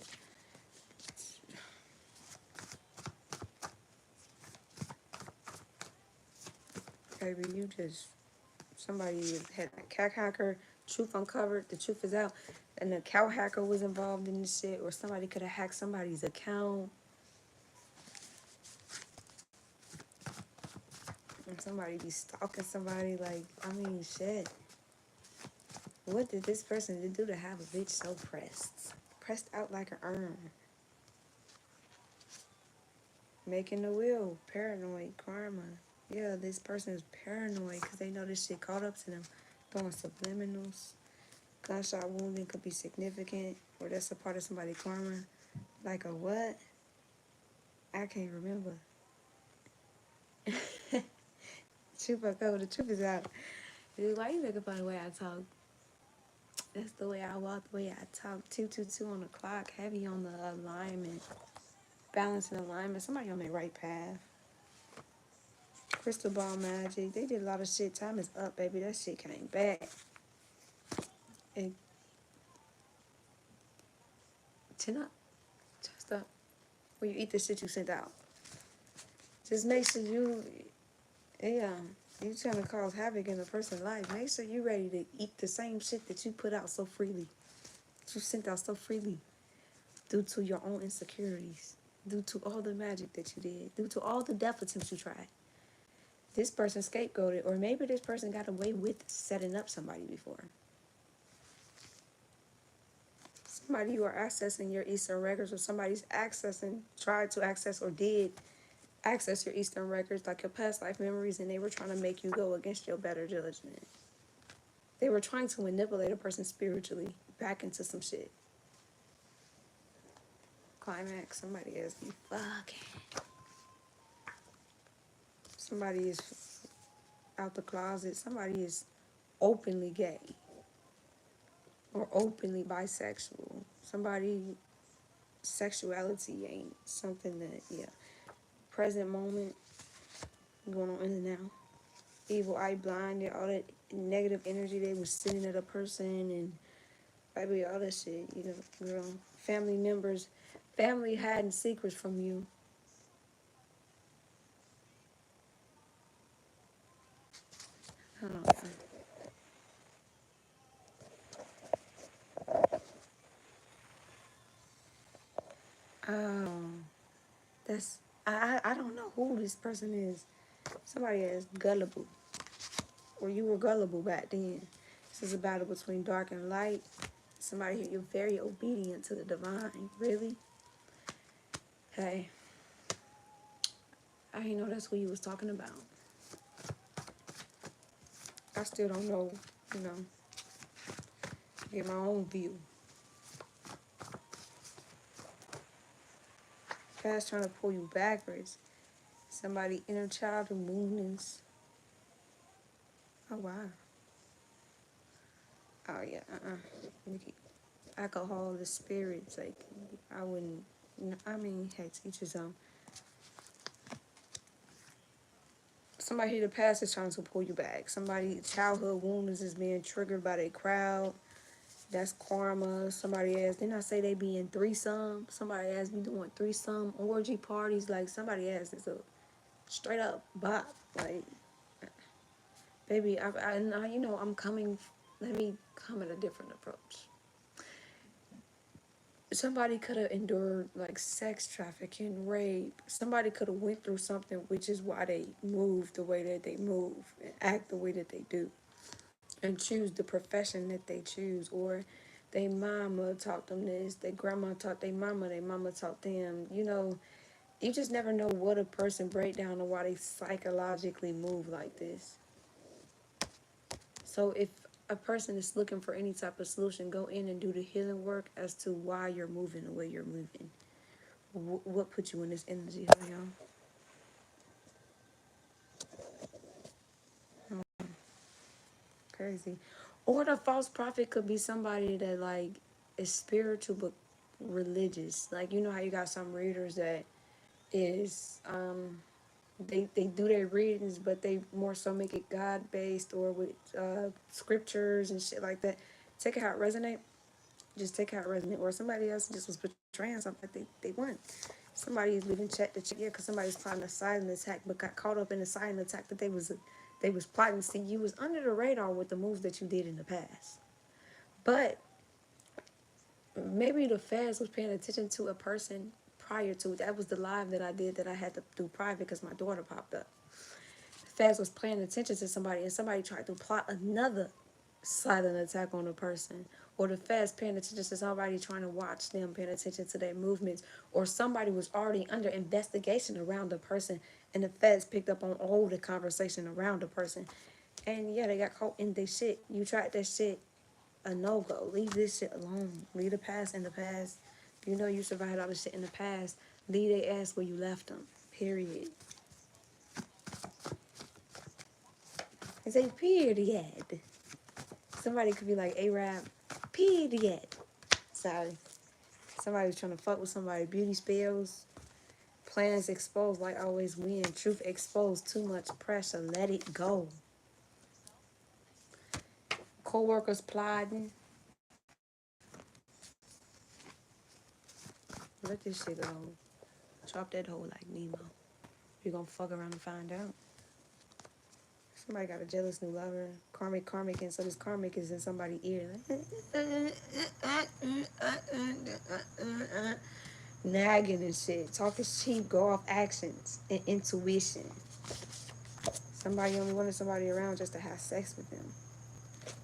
Baby, you just somebody had a cow hacker. Truth uncovered. The truth is out, and the cow hacker was involved in this shit, or somebody could have hacked somebody's account, and somebody be stalking somebody. Like, I mean, shit. What did this person do to have a bitch so pressed out like an urn? Making the wheel, paranoid, karma. Yeah, this person is paranoid because they know this shit caught up to them. Throwing subliminals. Gunshot wounding could be significant, or that's a part of somebody's karma. Like a what? I can't remember. Truth I cover, the truth is out. Dude, why you making fun of the way I talk? That's the way I walk, the way I talk. 222 on the clock, heavy on the alignment. Balance and alignment. Somebody on the right path. Crystal ball magic. They did a lot of shit. Time is up, baby. That shit came back. And chin up. Chest up. When you eat the shit you sent out. Just make sure yeah, you trying to cause havoc in a person's life. Make sure you ready to eat the same shit that you put out so freely. That you sent out so freely. Due to your own insecurities. Due to all the magic that you did. Due to all the death attempts you tried. This person scapegoated, or maybe this person got away with setting up somebody before. Somebody you are accessing your Eastern records, or somebody's tried to access, or did access your Eastern records, like your past life memories, and they were trying to make you go against your better judgment. They were trying to manipulate a person spiritually back into some shit. Climax, somebody is fucking. Somebody is out the closet. Somebody is openly gay or openly bisexual. Somebody sexuality ain't something that, yeah. Present moment going on in the now. Evil eye blinded, all that negative energy they was sending at a person, and baby, all that shit, you know, girl. Family members, family hiding secrets from you. Hold on. Oh, that's I don't know who this person is. Somebody is gullible, or you were gullible back then. This is a battle between dark and light. Somebody here, you're very obedient to the divine. Really? Hey, I didn't know that's who you was talking about. I still don't know, you know, get my own view. Past trying to pull you backwards. Somebody inner childhood woundings. Oh wow. Oh yeah. Alcohol, the spirits. Like I wouldn't. I mean, hey, teach his own. Somebody here, the past is trying to pull you back. Somebody childhood wounds is being triggered by their crowd. That's karma. Somebody asked, didn't I say they be in threesome? Somebody asked me doing threesome orgy parties. Like somebody asked, it's a straight up bop. Like, baby, you know, I'm coming. Let me come at a different approach. Somebody could have endured like sex trafficking, rape. Somebody could have went through something, which is why they move the way that they move and act the way that they do, and choose the profession that they choose, or they mama taught them this, their grandma taught their mama taught them. You know, you just never know what a person break down or why they psychologically move like this. So if a person is looking for any type of solution, go in and do the healing work as to why you're moving the way you're moving. What put you in this energy, y'all? crazy. Or the false prophet could be somebody that like is spiritual but religious. Like you know how you got some readers that is they do their readings but they more so make it God based or with scriptures and shit like that. Take it how it resonate. Just take how it resonate. Or somebody else just was portraying something like they won. Somebody's leaving check to check, yeah, because somebody's plotting a silent attack, but got caught up in the silent attack that they was plotting. See, you was under the radar with the moves that you did in the past, but maybe the feds was paying attention to a person prior to that. Was the live that I did that I had to do private because my daughter popped up. Feds was paying attention to somebody, and somebody tried to plot another silent attack on a person, or the feds paying attention to somebody trying to watch them, paying attention to their movements, or somebody was already under investigation around the person, and the feds picked up on all the conversation around the person, and yeah, they got caught in their shit. You tried that shit, a no go. Leave this shit alone. Leave the past in the past. If you know you survived all the shit in the past, leave their ass where you left them. Period. I say period. Somebody could be like A-Rap, period. Sorry. Somebody was trying to fuck with somebody. Beauty spells. Plans exposed like always win. Truth exposed. Too much pressure. Let it go. Co-workers plotting. Let this shit go. Drop that hole like Nemo. You're gonna fuck around and find out. Somebody got a jealous new lover. Karmic, and so this karmic is in somebody's ear. Nagging and shit. Talking cheap, go off actions and intuition. Somebody only wanted somebody around just to have sex with them.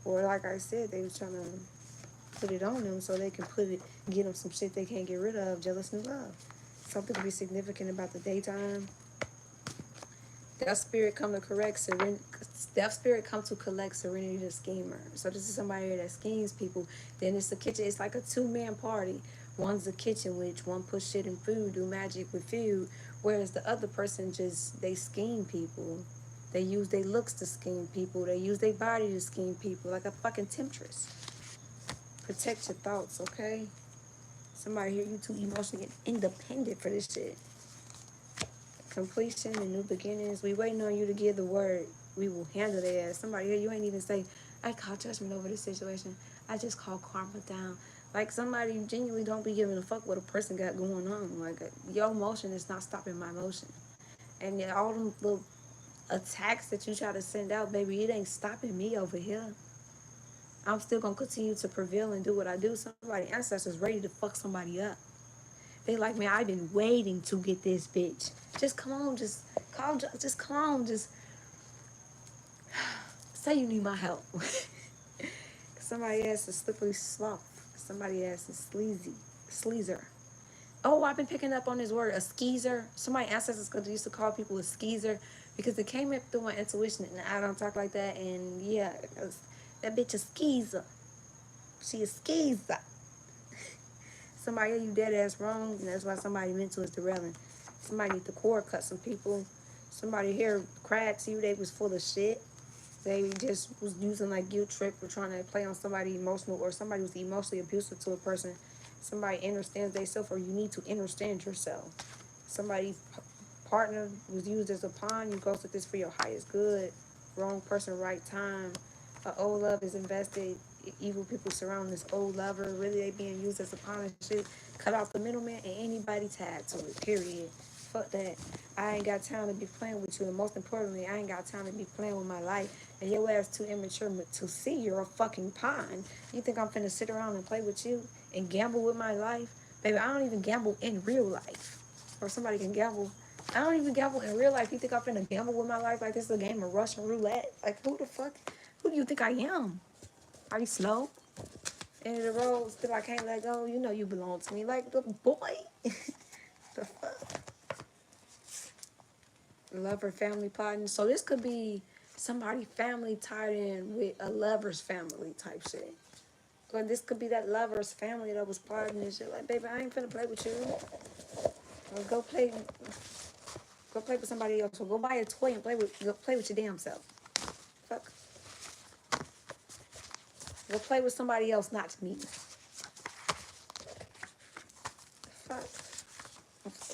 Or like I said, they was trying to put it on them so they can get them some shit they can't get rid of. Jealous new love. Something to be significant about the daytime. Death spirit come to correct serenity. Death spirit come to collect serenity to schemer. So this is somebody that schemes people. Then it's the kitchen. It's like a 2-man party. One's a kitchen witch. One push shit and food, do magic with food. Whereas the other person just they scheme people. They use their looks to scheme people. They use their body to scheme people like a fucking temptress. Protect your thoughts, okay? Somebody here, you too emotionally independent for this shit. Completion and new beginnings. We waiting on you to give the word. We will handle that. Somebody here, you ain't even say, I call judgment over this situation. I just call karma down. Like somebody you genuinely don't be giving a fuck what a person got going on. Like your emotion is not stopping my motion. And yeah, all them little attacks that you try to send out, baby, it ain't stopping me over here. I'm still gonna continue to prevail and do what I do. Somebody ancestors ready to fuck somebody up. They like, man, I've been waiting to get this bitch. Just come on, just come on, just say you need my help. Somebody asked a slippery sloth. Somebody asked a sleazer. Oh, I've been picking up on this word, a skeezer. Somebody ancestors used to call people a skeezer because they came up through my intuition and I don't talk like that. And yeah, that bitch a skeezer. She a skeezer. Somebody, you dead ass wrong, and that's why somebody mental is derailing. Somebody need to cord cut some people. Somebody here cracks you, they was full of shit. They just was using like guilt trip or trying to play on somebody emotional, or somebody was emotionally abusive to a person. Somebody understands themselves, or you need to understand yourself. Somebody's partner was used as a pawn. You ghosted this for your highest good. Wrong person, right time. Old love is invested. Evil people surround this old lover. Really, they being used as a pawn and shit. Cut off the middleman and anybody tied to it. Period. Fuck that. I ain't got time to be playing with you, and most importantly, I ain't got time to be playing with my life. And your ass too immature to see you're a fucking pawn. You think I'm finna sit around and play with you and gamble with my life? Baby, I don't even gamble in real life. Or somebody can gamble. I don't even gamble in real life. You think I'm finna gamble with my life like this is a game of Russian roulette? Like, who the fuck? Who do you think I am? Are you slow? End of the road, still I can't let go. You know you belong to me. Like, the boy. The fuck? Lover, family, partner. So this could be somebody family tied in with a lover's family type shit. Or this could be that lover's family that was plotting and shit. Like, baby, I ain't finna play with you. Or go play with somebody else. Or go buy a toy and go play with your damn self. Fuck. Go play with somebody else, not me. Fuck.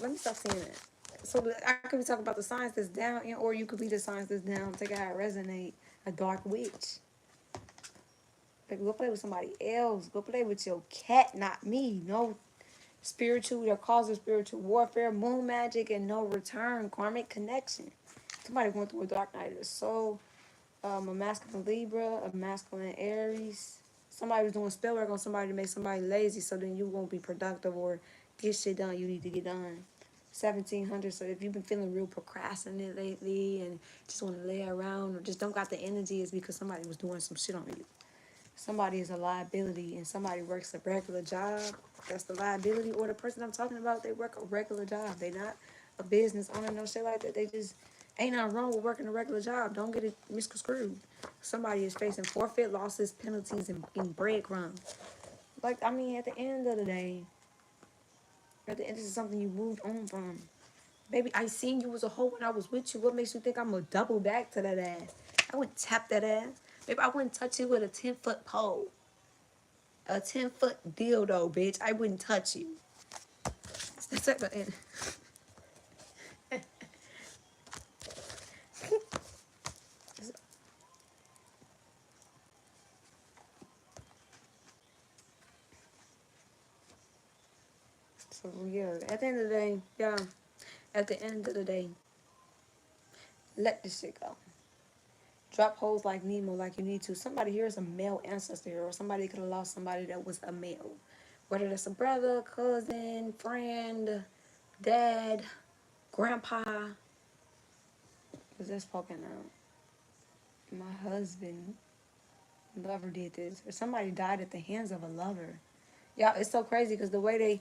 Let me stop saying that. So I could be talking about the signs that's down, or you could be the signs that's down. Take it how it resonate. A dark witch. Like, go play with somebody else. Go play with your cat, not me. No spiritual that causes spiritual warfare, moon magic, and no return, karmic connection. Somebody going through a dark night of the soul. A masculine Libra, a masculine Aries. Somebody was doing spell work on somebody to make somebody lazy, so then you won't be productive or get shit done you need to get done. 1700. So if you've been feeling real procrastinated lately and just want to lay around or just don't got the energy, it's because somebody was doing some shit on you. Somebody is a liability and somebody works a regular job. That's the liability. Or the person I'm talking about, they work a regular job. They not a business owner, no shit like that. They just ain't nothing wrong with working a regular job. Don't get it misconstrued. Somebody is facing forfeit, losses, penalties, and breadcrumbs. Like, I mean, at the end of the day, at the end, this is something you moved on from. Baby, I seen you was a hoe when I was with you. What makes you think I'm going to double back to that ass? I wouldn't tap that ass. Baby, I wouldn't touch you with a 10-foot pole. A 10-foot dildo, bitch. I wouldn't touch you. That's it. So, yeah, at the end of the day, yeah, at the end of the day, let this shit go. Drop holes like Nemo like you need to. Somebody here is a male ancestor, or somebody could have lost somebody that was a male. Whether that's a brother, cousin, friend, dad, grandpa. Because that's poking out. My husband, lover did this. Or somebody died at the hands of a lover. Y'all, it's so crazy because the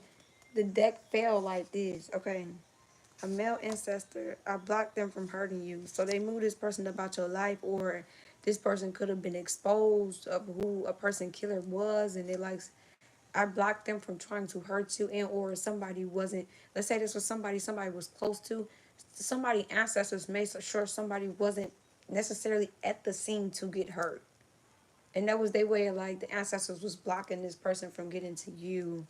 deck fell like this. Okay. A male ancestor, I blocked them from hurting you. So they knew this person about your life, or this person could have been exposed of who a person killer was, and they like, I blocked them from trying to hurt you, and or somebody wasn't. Let's say this was somebody was close to. Somebody ancestors made sure somebody wasn't necessarily at the scene to get hurt, and that was their way of like the ancestors was blocking this person from getting to you.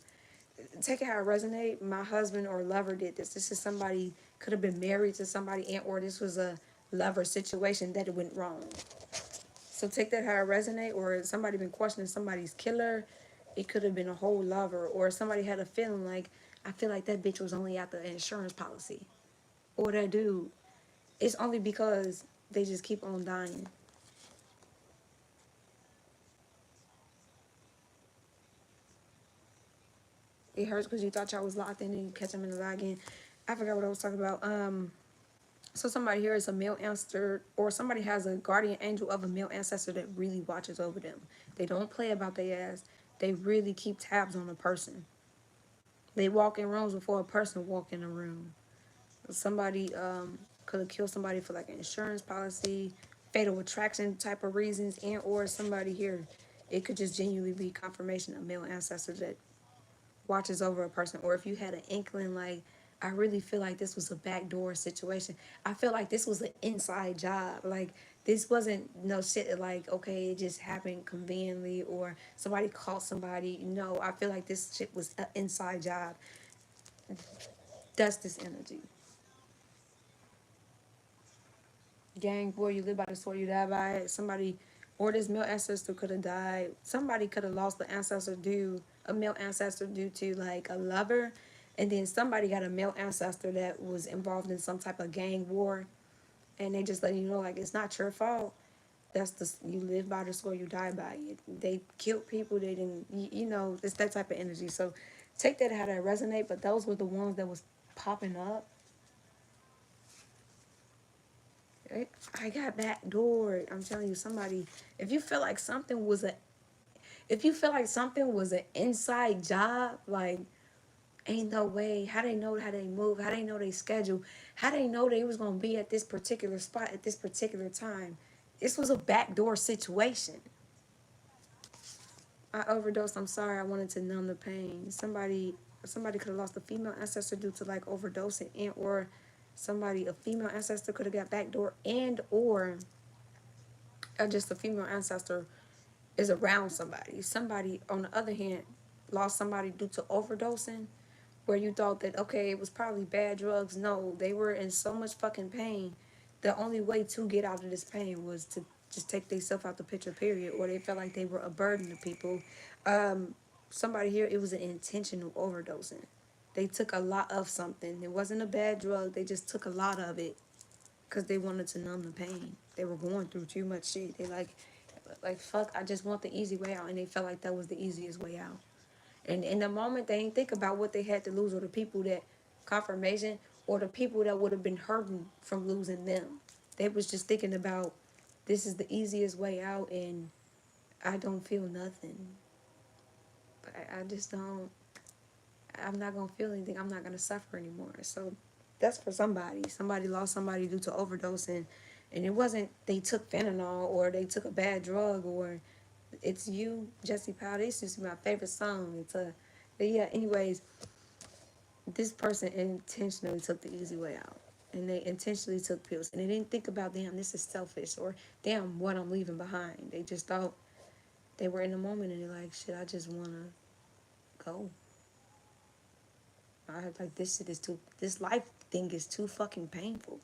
Take it how it resonate. My husband or lover did this. This is somebody could have been married to somebody, and or this was a lover situation that it went wrong. So take that how it resonate, or somebody been questioning somebody's killer. It could have been a whole lover, or somebody had a feeling like, I feel like that bitch was only at the insurance policy, or that dude. It's only because they just keep on dying. It hurts because you thought y'all was locked in and you catch them in the lie again. I forgot what I was talking about. So somebody here is a male ancestor, or somebody has a guardian angel of a male ancestor that really watches over them. They don't play about their ass. They really keep tabs on a person. They walk in rooms before a person walk in a room. Somebody could have killed somebody for like an insurance policy, fatal attraction type of reasons, and or somebody here, it could just genuinely be confirmation of male ancestors that watches over a person. Or if you had an inkling like, I really feel like this was a backdoor situation. I feel like this was an inside job. Like, this wasn't no shit like, okay, it just happened conveniently or somebody caught somebody. No, I feel like this shit was an inside job. That's this energy. Gang, boy, you live by the sword, you die by it. Somebody, or this male ancestor could have died. Somebody could have lost the ancestor due, a male ancestor due to like a lover. And then somebody got a male ancestor that was involved in some type of gang war. And they just let you know, like, it's not your fault. That's the, you live by the sword, you die by it. They killed people, they didn't, you know, it's that type of energy. So take that how that resonate, but those were the ones that was popping up. I got backdoored. I'm telling you, somebody. If you feel like something was a, if you feel like something was an inside job, like ain't no way. How they know how they move? How they know they schedule? How they know they was gonna be at this particular spot at this particular time? This was a backdoor situation. I overdosed. I'm sorry. I wanted to numb the pain. Somebody could have lost a female ancestor due to like overdosing, and or somebody, a female ancestor could have got backdoor, and or just a female ancestor is around somebody. Somebody, on the other hand, lost somebody due to overdosing, where you thought that, okay, it was probably bad drugs. No, they were in so much fucking pain. The only way to get out of this pain was to just take themselves out the picture, period, or they felt like they were a burden to people. Somebody here, it was an intentional overdosing. They took a lot of something. It wasn't a bad drug. They just took a lot of it because they wanted to numb the pain. They were going through too much shit. They like fuck. I just want the easy way out, and they felt like that was the easiest way out. And in the moment, they ain't think about what they had to lose, or the people that confirmation, or the people that would have been hurting from losing them. They was just thinking about, this is the easiest way out, and I don't feel nothing. But I just don't. I'm not gonna feel anything. I'm not gonna suffer anymore. So that's for somebody. Somebody lost somebody due to overdosing, and it wasn't they took fentanyl or they took a bad drug or it's you, Jesse Powell. This used to be my favorite song. But yeah. Anyways, this person intentionally took the easy way out, and they intentionally took pills, and they didn't think about, damn, this is selfish, or damn, what I'm leaving behind. They just thought they were in the moment, and they're like, shit, I just wanna go. I like this shit is too. This life thing is too fucking painful.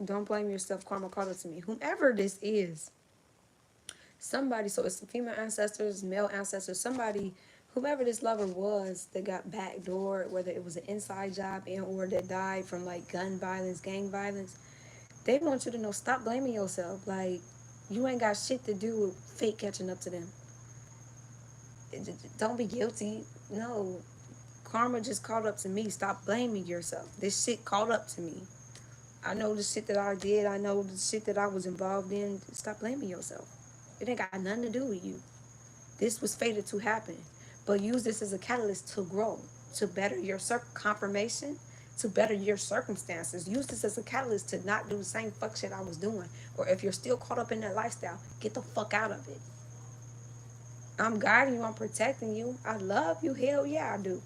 Don't blame yourself. Karma called it to me. Whomever this is, somebody. So it's female ancestors, male ancestors. Somebody, whomever this lover was that got backdoored, whether it was an inside job and or that died from like gun violence, gang violence. They want you to know. Stop blaming yourself. Like you ain't got shit to do with fate catching up to them. Don't be guilty. No, karma just caught up to me. Stop blaming yourself. This shit caught up to me. I know the shit that I did. I know the shit that I was involved in. Stop blaming yourself. It ain't got nothing to do with you. This was fated to happen. But use this as a catalyst to grow, to better your confirmation, to better your circumstances. Use this as a catalyst to not do the same fuck shit I was doing. Or if you're still caught up in that lifestyle, get the fuck out of it. I'm guiding you. I'm protecting you. I love you. Hell yeah, I do.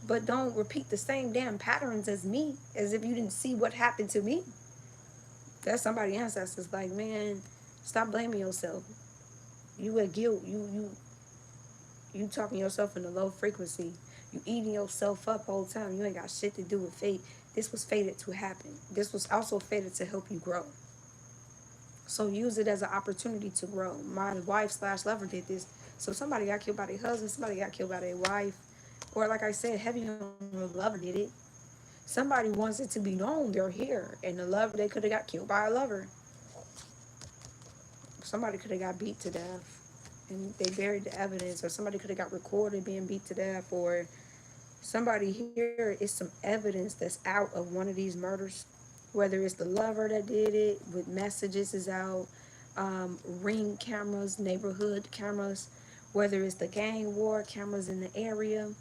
But don't repeat the same damn patterns as me, as if you didn't see what happened to me. That's somebody's ancestors. Like, man, stop blaming yourself. You at guilt. You talking yourself in a low frequency. You eating yourself up all the time. You ain't got shit to do with fate. This was fated to happen. This was also fated to help you grow. So use it as an opportunity to grow. My wife slash lover did this. So somebody got killed by their husband. Somebody got killed by their wife. Or like I said, heavy on the lover did it. Somebody wants it to be known they're here. And the lover, they could have got killed by a lover. Somebody could have got beat to death. And they buried the evidence. Or somebody could have got recorded being beat to death. Or somebody here is some evidence that's out of one of these murders. Whether it's the lover that did it, with messages is out, ring cameras, neighborhood cameras, whether it's the gang war cameras in the area.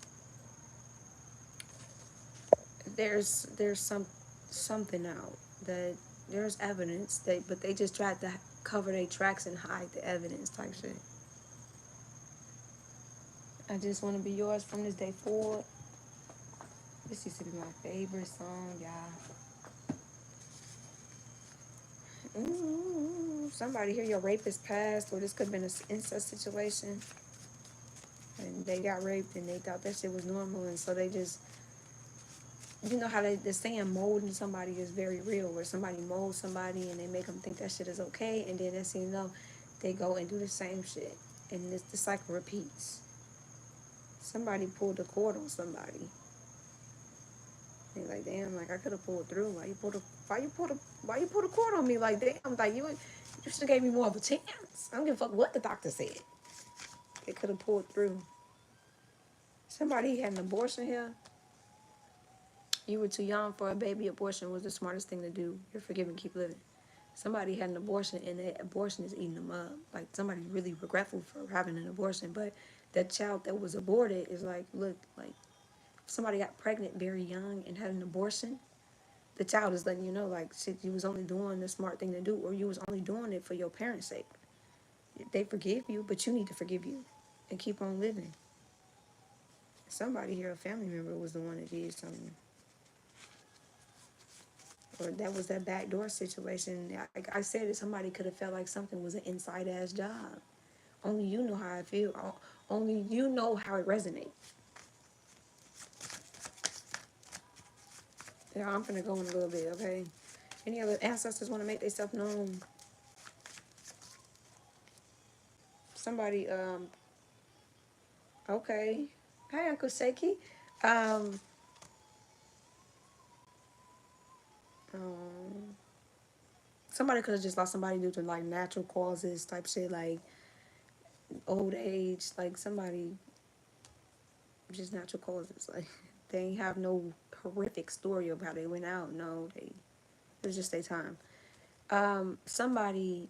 There's something out that there's evidence but they just tried to cover their tracks and hide the evidence type shit. I just want to be yours from this day forward. This used to be my favorite song, y'all. Somebody here, your rapist passed, or this could have been an incest situation, and they got raped, and they thought that shit was normal, and so they just, you know how the saying molding somebody is very real, where somebody molds somebody, and they make them think that shit is okay, and then next thing you know, they go and do the same shit, and the cycle repeats. Somebody pulled the cord on somebody. They're like, damn, like I could have pulled through. Why you pull the cord on me? Like, damn, like you should have gave me more of a chance. I don't give a fuck what the doctor said. They could have pulled through. Somebody had an abortion here. You were too young for a baby. Abortion was the smartest thing to do. You're forgiven. Keep living. Somebody had an abortion, and the abortion is eating them up. Like, somebody's really regretful for having an abortion, but that child that was aborted is like, look, like, if somebody got pregnant very young and had an abortion, the child is letting you know, like, shit, you was only doing the smart thing to do, or you was only doing it for your parents' sake. They forgive you, but you need to forgive you and keep on living. Somebody here, a family member, was the one that did something. or that was that backdoor situation. Like I said, it somebody could have felt like something was an inside ass job. Only you know how I feel. Only you know how it resonates. Yeah, I'm gonna go in a little bit, okay? Any other ancestors want to make themselves known? Somebody, okay. Hi, Uncle Shaky. Um, um, Somebody could have just lost somebody due to like natural causes type shit, like old age, like somebody just natural causes. Like they ain't have no horrific story of how they went out. No, they it was just their time. Somebody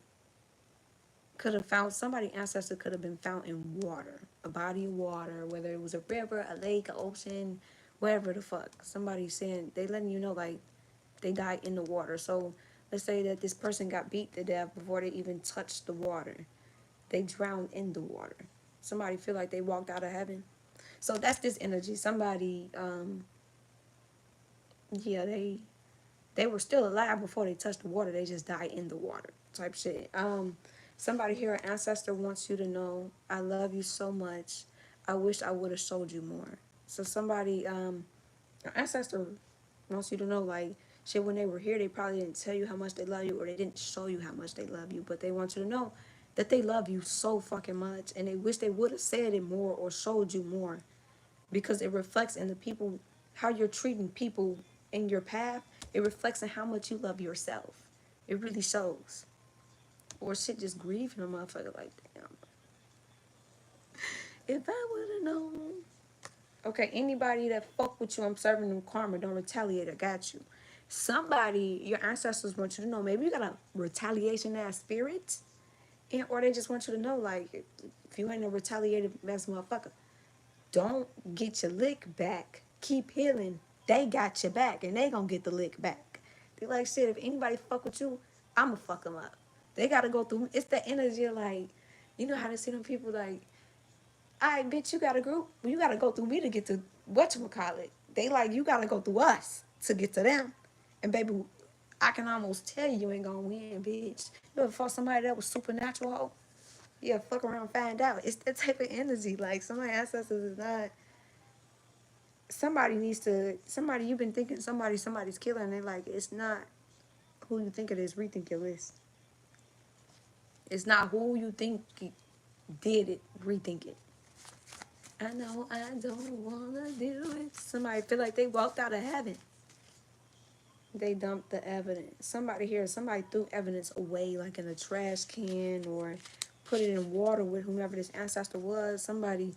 could have found somebody ancestor could have been found in water, a body of water, whether it was a river, a lake, an ocean, whatever the fuck. Somebody saying they letting you know like they died in the water. So let's say that this person got beat to death before they even touched the water. They drowned in the water. Somebody feel like they walked out of heaven. So that's this energy. Somebody, yeah, they were still alive before they touched the water. They just died in the water type shit. Somebody here, an ancestor wants you to know, I love you so much. I wish I would have showed you more. So somebody, an ancestor wants you to know, like, shit, when they were here, they probably didn't tell you how much they love you or they didn't show you how much they love you, but they want you to know that they love you so fucking much and they wish they would have said it more or showed you more because it reflects in the people, how you're treating people in your path. It reflects in how much you love yourself. It really shows. Or shit, just grieving a motherfucker like, damn. If I would have known. Okay, anybody that fuck with you, I'm serving them karma. Don't retaliate. I got you. Somebody, your ancestors want you to know. Maybe you got a retaliation ass spirit, and or they just want you to know, like, if you ain't a retaliated ass motherfucker, don't get your lick back. Keep healing. They got your back, and they gonna get the lick back. They like shit. If anybody fuck with you, I'ma fuck them up. They gotta go through. It's the energy of like, you know how to see them people like, I bitch, you got a group. Well, you gotta go through me to get to whatchamacallit. They like you gotta go through us to get to them. And baby, I can almost tell you ain't gonna win, bitch. You ever fought somebody that was supernatural hoe? Yeah, fuck around and find out. It's that type of energy. Like somebody ancestors is not somebody needs to somebody you've been thinking somebody's killer and they like it's not who you think it is, rethink your list. It's not who you think did it, rethink it. I know I don't wanna do it. Somebody feel like they walked out of heaven. They dumped the evidence. Somebody here, somebody threw evidence away, like in a trash can or put it in water with whomever this ancestor was. Somebody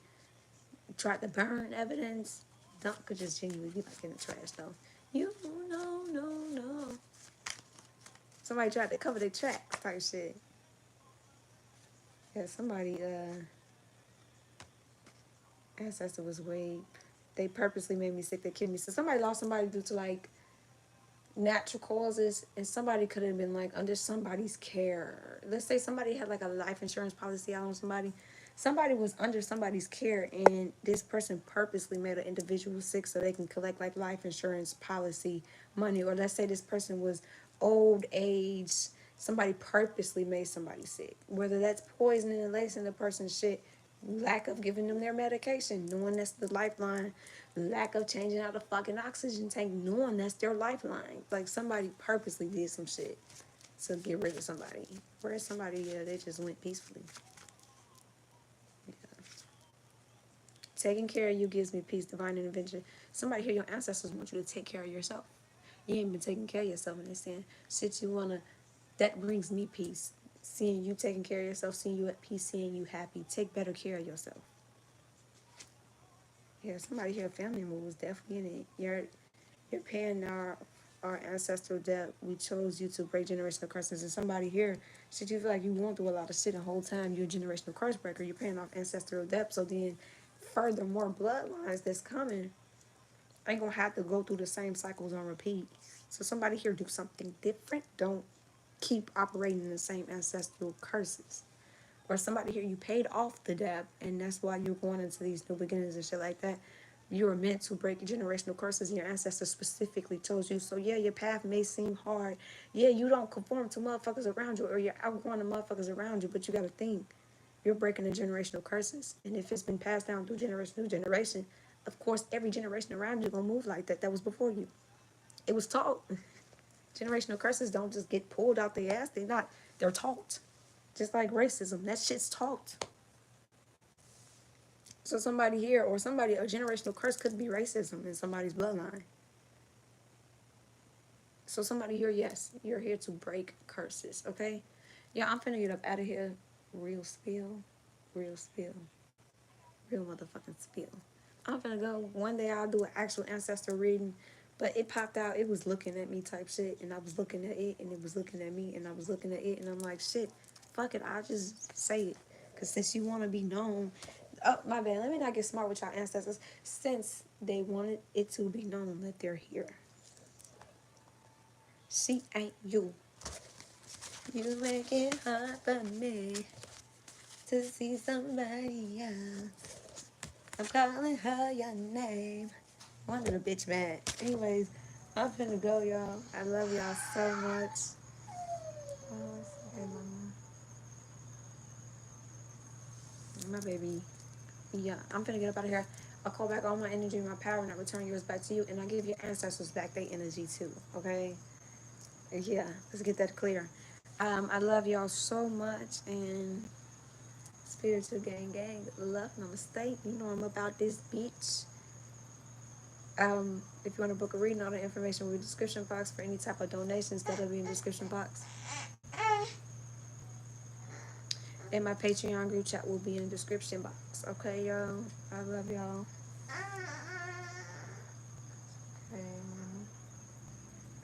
tried to burn evidence. Dump could just genuinely be like in the trash though. You no no no. Somebody tried to cover their tracks type shit. Yeah, somebody ancestor was way. They purposely made me sick. They killed me. So somebody lost somebody due to like natural causes and somebody could have been like under somebody's care. Let's say somebody had like a life insurance policy out on somebody. Somebody was under somebody's care and this person purposely made an individual sick so they can collect like life insurance policy money. Or let's say this person was old age. Somebody purposely made somebody sick. Whether that's poisoning and lacing the person's shit, lack of giving them their medication, knowing that's the lifeline, lack of changing out the fucking oxygen tank, knowing that's their lifeline. Like somebody purposely did some shit to get rid of somebody. Whereas somebody, yeah, they just went peacefully. Yeah. Taking care of you gives me peace, divine intervention. Somebody here, your ancestors want you to take care of yourself. You ain't been taking care of yourself and they're saying, shit you wanna, that brings me peace. Seeing you taking care of yourself, seeing you at peace, seeing you happy. Take better care of yourself. Yeah, somebody here, a family member was definitely in it. You're paying our ancestral debt. We chose you to break generational curses. And somebody here, shit, you feel like you won't do a lot of shit the whole time. You're a generational curse breaker. You're paying off ancestral debt. So then, furthermore, bloodlines that's coming ain't gonna have to go through the same cycles on repeat. So somebody here do something different. Don't keep operating in the same ancestral curses. Or somebody here, you paid off the debt, and that's why you're going into these new beginnings and shit like that. You were meant to break generational curses, and your ancestors specifically told you. So yeah, your path may seem hard. Yeah, you don't conform to motherfuckers around you, or you're outgrowing the motherfuckers around you. But you gotta think, you're breaking the generational curses, and if it's been passed down through generation to generation, of course, every generation around you gonna move like that. That was before you. It was taught. Generational curses don't just get pulled out the ass. They're not. They're taught. Just like racism, that shit's taught. So somebody here or somebody, a generational curse could be racism in somebody's bloodline. So somebody here, yes, you're here to break curses, okay? Yeah, I'm finna get up out of here. Real spill, real spill, real motherfucking spill. I'm finna go. One day I'll do an actual ancestor reading, but it popped out. It was looking at me type shit, and I was looking at it, and it was looking at me, and I was looking at it, and I'm like, shit, fuck it, I'll just say it. Because since you want to be known, oh, my bad, let me not get smart with y'all ancestors. Since they wanted it to be known that they're here. She ain't you. You make it hard for me to see somebody else. I'm calling her your name. One little bitch mad. Anyways, I'm finna go, y'all. I love y'all so much. Oh, okay, my baby. Yeah, I'm finna get up out of here. I'll call back all my energy, my power, and I return yours back to you. And I give your ancestors back their energy too. Okay? Yeah, let's get that clear. I love y'all so much, and spiritual gang, love, namaste. You know I'm about this bitch. If you want to book a reading, all the information will be in the description box. For any type of donations, that'll be in the description box. And my Patreon group chat will be in the description box. Okay, y'all? I love y'all. Okay.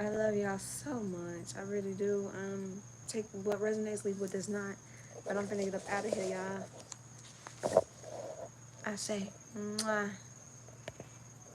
I love y'all so much. I really do. Take what resonates, leave what does not. But I'm finna get up out of here, y'all. I say, mwah.